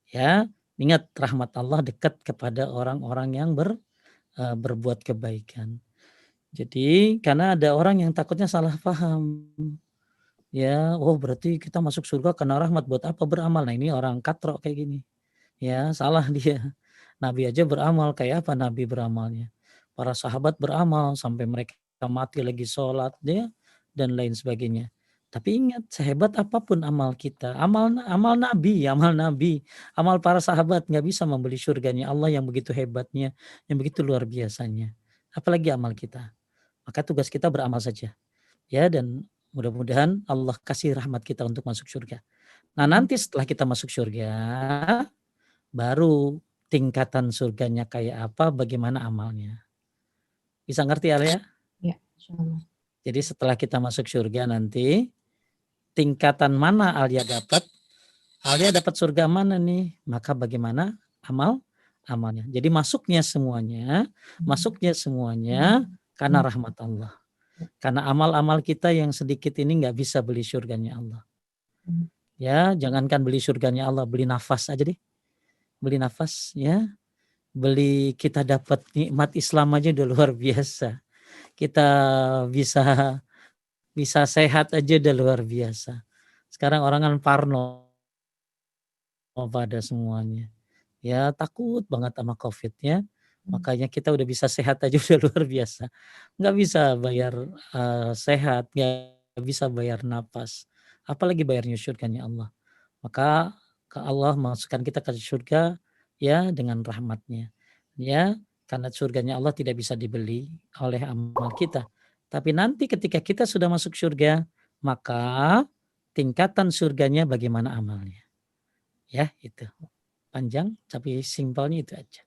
Ya, ingat rahmat Allah dekat kepada orang-orang yang berbuat kebaikan. Jadi karena ada orang yang takutnya salah paham. Ya, oh berarti kita masuk surga karena rahmat, buat apa beramal? Nah, ini orang katrok kayak gini. Ya, salah dia. Nabi aja beramal, kayak apa Nabi beramalnya? Para sahabat beramal sampai mereka mati lagi sholat, ya, dan lain sebagainya. Tapi ingat, sehebat apapun amal kita, amal Nabi, amal para sahabat nggak bisa membeli surganya Allah yang begitu hebatnya, yang begitu luar biasanya. Apalagi amal kita. Maka tugas kita beramal saja. Ya, dan mudah-mudahan Allah kasih rahmat kita untuk masuk surga. Nah, nanti setelah kita masuk surga, baru tingkatan surganya kayak apa, bagaimana amalnya. Bisa ngerti ya? Ya, insyaallah. Jadi setelah kita masuk surga nanti, tingkatan mana Alia dapat? Alia dapat surga mana nih? Maka bagaimana amalnya. Jadi masuknya semuanya karena rahmat Allah. Karena amal-amal kita yang sedikit ini nggak bisa beli surganya Allah. Ya, jangankan beli surganya Allah, beli nafas aja deh. Beli nafas ya. Beli kita dapat nikmat Islam aja udah luar biasa. Kita bisa sehat aja udah luar biasa. Sekarang orang kan parno pada semuanya. Ya takut banget sama Covid ya. Makanya kita udah bisa sehat aja udah luar biasa. Nggak bisa bayar sehat, nggak bisa bayar napas. Apalagi bayarnya surganya Allah. Maka ke Allah masukkan kita ke surga ya dengan rahmatnya. Ya, karena surganya Allah tidak bisa dibeli oleh amal kita. Tapi nanti ketika kita sudah masuk surga, maka tingkatan surganya bagaimana amalnya. Ya, itu. Panjang tapi simpelnya itu aja.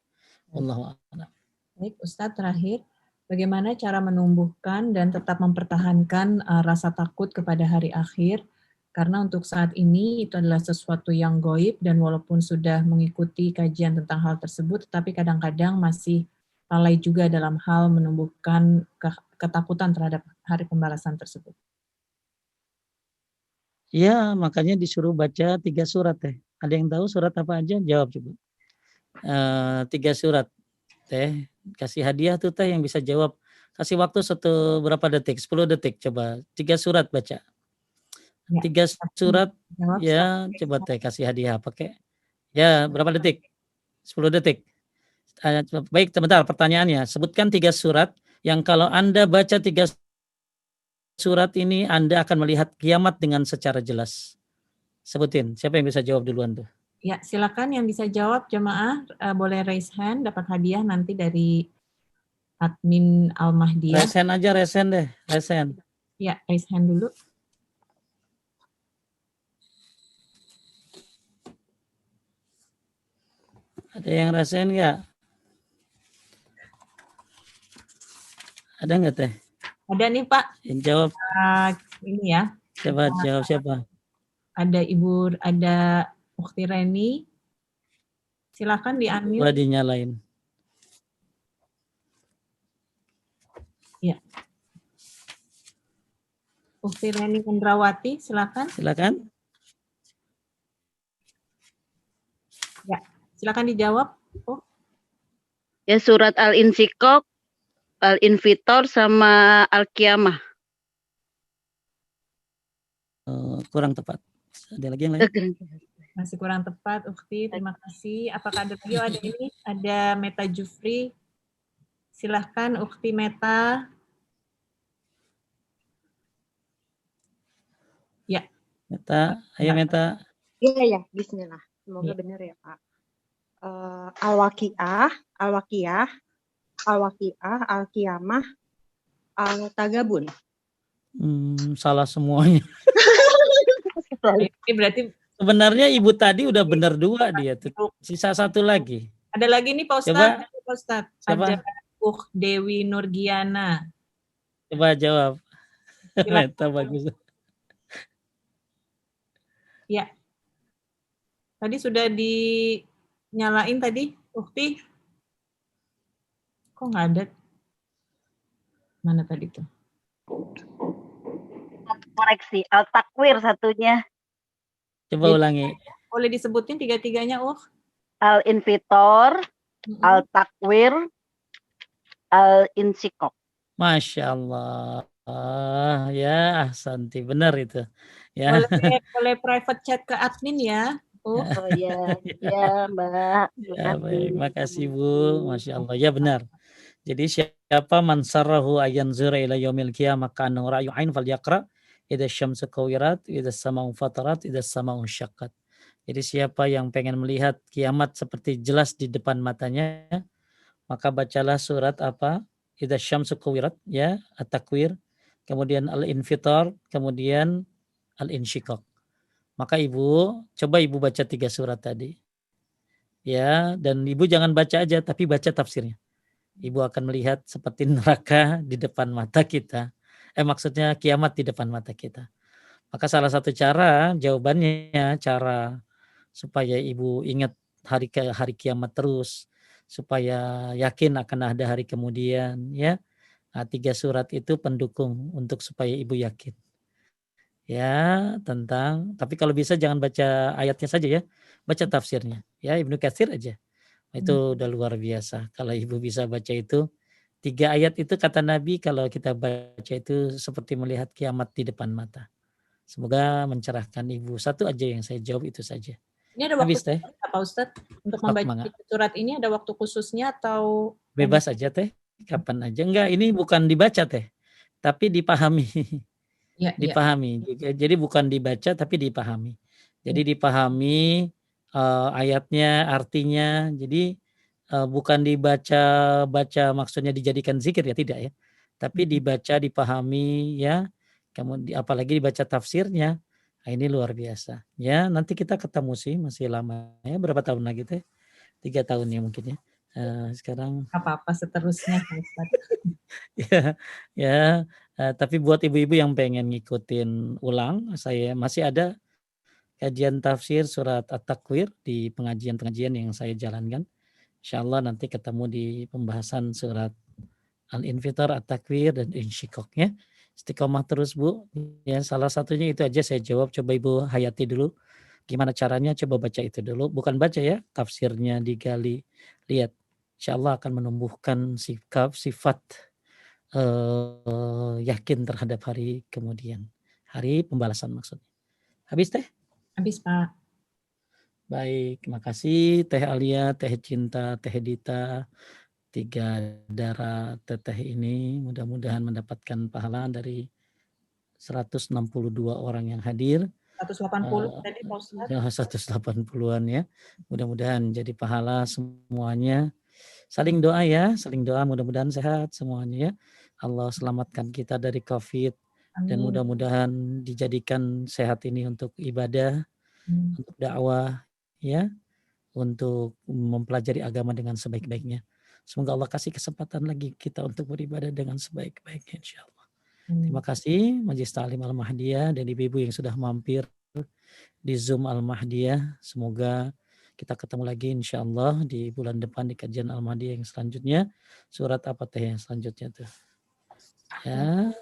Wallahu a'lam. Baik, Ustadz terakhir, bagaimana cara menumbuhkan dan tetap mempertahankan rasa takut kepada hari akhir? Karena untuk saat ini itu adalah sesuatu yang goib dan walaupun sudah mengikuti kajian tentang hal tersebut, tetapi kadang-kadang masih lalai juga dalam hal menumbuhkan ketakutan terhadap hari pembalasan tersebut. Ya, makanya disuruh baca 3 surat teh. Ada yang tahu surat apa aja? Jawab coba. 3 surat teh. Kasih hadiah tuh teh yang bisa jawab. Kasih waktu berapa detik? 10 detik coba. 3 surat baca. Ya, 3 surat jawab ya, coba teh kasih hadiah pakai. Ya, berapa detik? 10 detik. Baik, sebentar pertanyaannya. Sebutkan 3 surat yang kalau Anda baca 3 surat ini Anda akan melihat kiamat dengan secara jelas. Sebutin, siapa yang bisa jawab duluan tuh? Ya, silakan yang bisa jawab jemaah boleh raise hand, dapat hadiah nanti dari admin Al-Mahdiyah. Raise hand aja, raise hand deh, raise hand. Ya, raise hand dulu. Ada yang raise hand nggak? Ada nggak teh? Ada nih Pak. Yang jawab. Ini ya. Coba jawab siapa? Ada Ukhti Reni. Silakan di-unmute. Coba dinyalain. Ya. Ukhti Reni Kendrawati, silakan. Silakan. Ya, silakan dijawab. Oh. Ya, surat Al-Insyikok, Al-Infitor sama Al-Qiyamah. Kurang tepat. Ada lagi yang lain? Masih kurang tepat, Ukhti. Terima kasih. Apakah ada lagi? Ada ini, ada Meta Jufri. Silahkan, Ukhti Meta. Ya. Meta, ayo Meta. Iya ya, Bismillah. Semoga benar ya Pak. Al-Waqiah, Al-Qiyamah, Al-Tagabun. Salah semuanya. Ini berarti sebenarnya ibu tadi udah benar 2 dia tuh. Sisa 1 lagi. Ada lagi nih Pak Ustadz. Coba. Pak Ustadz. Siapa? Ada Dewi Nurgiana. Coba jawab. Meta bagus. Ya. Tadi sudah dinyalain tadi, Ukhti. Kok nggak ada? Mana tadi tuh? Koreksi, Al-Takwir satunya. Coba ulangi. Boleh disebutin 3-3-nya, Al-Infitor, Al-Takwir, Al-Insyikok. Masya Allah. Ya, ahsanti. Benar itu. Ya. Boleh private chat ke admin ya. Oh ya, ya Mbak. Ya, baik. Makasih Bu. Masya Allah. Ya benar. Jadi siapa man sarrahu ayan zura ila yaumil qiyamah kana ra'yu ain falyaqra idza syamsu kuwirat idza sama'u fatarat idza sama'u syaqqat. Jadi siapa yang pengen melihat kiamat seperti jelas di depan matanya, maka bacalah surat apa? Idza syamsu kuwirat ya, At-Takwir, kemudian Al-Infitar, kemudian Al-Insyiqaq. Maka coba Ibu baca 3 surat tadi. Ya, dan Ibu jangan baca aja tapi baca tafsirnya. Ibu akan melihat seperti neraka di depan mata kita. Maksudnya kiamat di depan mata kita. Maka salah satu cara jawabannya, cara supaya Ibu ingat hari kiamat terus, supaya yakin akan ada hari kemudian, ya. Nah, 3 surat itu pendukung untuk supaya ibu yakin. Ya, tapi kalau bisa jangan baca ayatnya saja ya, baca tafsirnya. Ya, Ibnu Katsir aja. Itu udah luar biasa. Kalau ibu bisa baca itu, 3 ayat itu kata Nabi kalau kita baca itu seperti melihat kiamat di depan mata. Semoga mencerahkan ibu. Satu aja yang saya jawab itu saja. Ini ada waktu Habis teh, khusus Pak Ustadz untuk Sok, membaca Mangga. surat ini, ada waktu khususnya atau Bebas aja teh, kapan aja. Enggak, ini bukan dibaca teh, tapi dipahami. Ya, ya. Dipahami. Jadi bukan dibaca tapi dipahami. Jadi dipahami ayatnya, artinya. Jadi bukan dibaca maksudnya dijadikan zikir ya, tidak ya. Tapi dibaca, dipahami ya. Kemudian apalagi dibaca tafsirnya. Nah, ini luar biasa. Ya, nanti kita ketemu sih, masih lama ya. Berapa tahun lagi teh? 3 tahun ya mungkin ya. Sekarang Apa-apa seterusnya Pak Ustadz. ya, tapi buat ibu-ibu yang pengen ngikutin ulang, saya masih ada kajian tafsir surat At-Takwir di pengajian-pengajian yang saya jalankan. Insyaallah nanti ketemu di pembahasan surat Al-Infitar, At-Takwir, dan Insyikoknya. Istiqomah terus Bu. Ya, salah satunya itu aja saya jawab. Coba Ibu hayati dulu. Gimana caranya? Coba baca itu dulu. Bukan baca ya, tafsirnya digali. Lihat. Insyaallah akan menumbuhkan sifat yakin terhadap hari kemudian. Hari pembalasan maksudnya. Habis teh? Habis Pak. Baik, makasih Teh Alia, Teh Cinta, Teh Dita, 3 darah teteh ini mudah-mudahan mendapatkan pahala dari 162 orang yang hadir. 180 tadi Pak Ustadz. 180-an ya. Mudah-mudahan jadi pahala semuanya. Saling doa ya, saling doa mudah-mudahan sehat semuanya ya. Allah selamatkan kita dari COVID dan Amin. mudah-mudahan dijadikan sehat ini untuk ibadah, untuk dakwah ya, untuk mempelajari agama dengan sebaik-baiknya. Semoga Allah kasih kesempatan lagi kita untuk beribadah dengan sebaik-baiknya insyaallah. Terima kasih Majelis Ta'lim Al-Mahdiyah dan ibu-ibu yang sudah mampir di Zoom Al-Mahdiyah. Semoga kita ketemu lagi insyaallah di bulan depan di kajian Al-Mahdiyah yang selanjutnya. Surat apa teh yang selanjutnya tuh? Ya.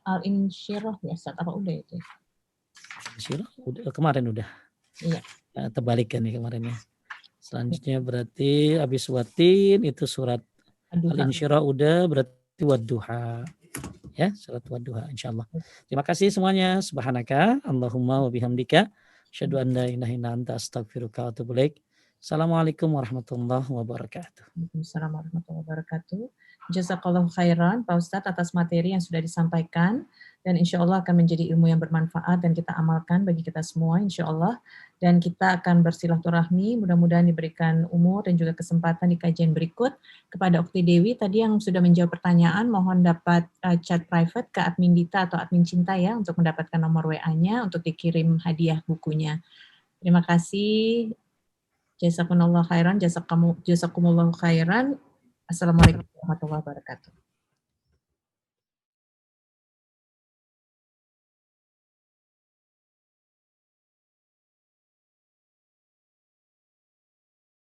Al-Insyirah ya Ustadz, apa udah itu? Insyirah udah, kemarin udah. Iya. Terbalikan nih kemarin ya. Selanjutnya berarti habis watin itu surat Al-Insyirah udah, berarti wadduha. Ya, surat wadduha insyaallah. Terima kasih semuanya. Subhanaka Allahumma wa bihamdika asyhadu an la ilaha illa anta astaghfiruka wa atubu ilaik. Assalamualaikum warahmatullahi wabarakatuh. Waalaikumsalam warahmatullahi wabarakatuh. Jazakallahu khairan Pak Ustadz atas materi yang sudah disampaikan dan insya Allah akan menjadi ilmu yang bermanfaat dan kita amalkan bagi kita semua insya Allah, dan kita akan bersilaturahmi, mudah-mudahan diberikan umur dan juga kesempatan di kajian berikut. Kepada Ukti Dewi tadi yang sudah menjawab pertanyaan, mohon dapat chat private ke admin Dita atau admin Cinta ya untuk mendapatkan nomor WA-nya untuk dikirim hadiah bukunya. Terima kasih. Jazakumullahu khairan, jazakumullahu khairan. Assalamualaikum warahmatullahi wabarakatuh.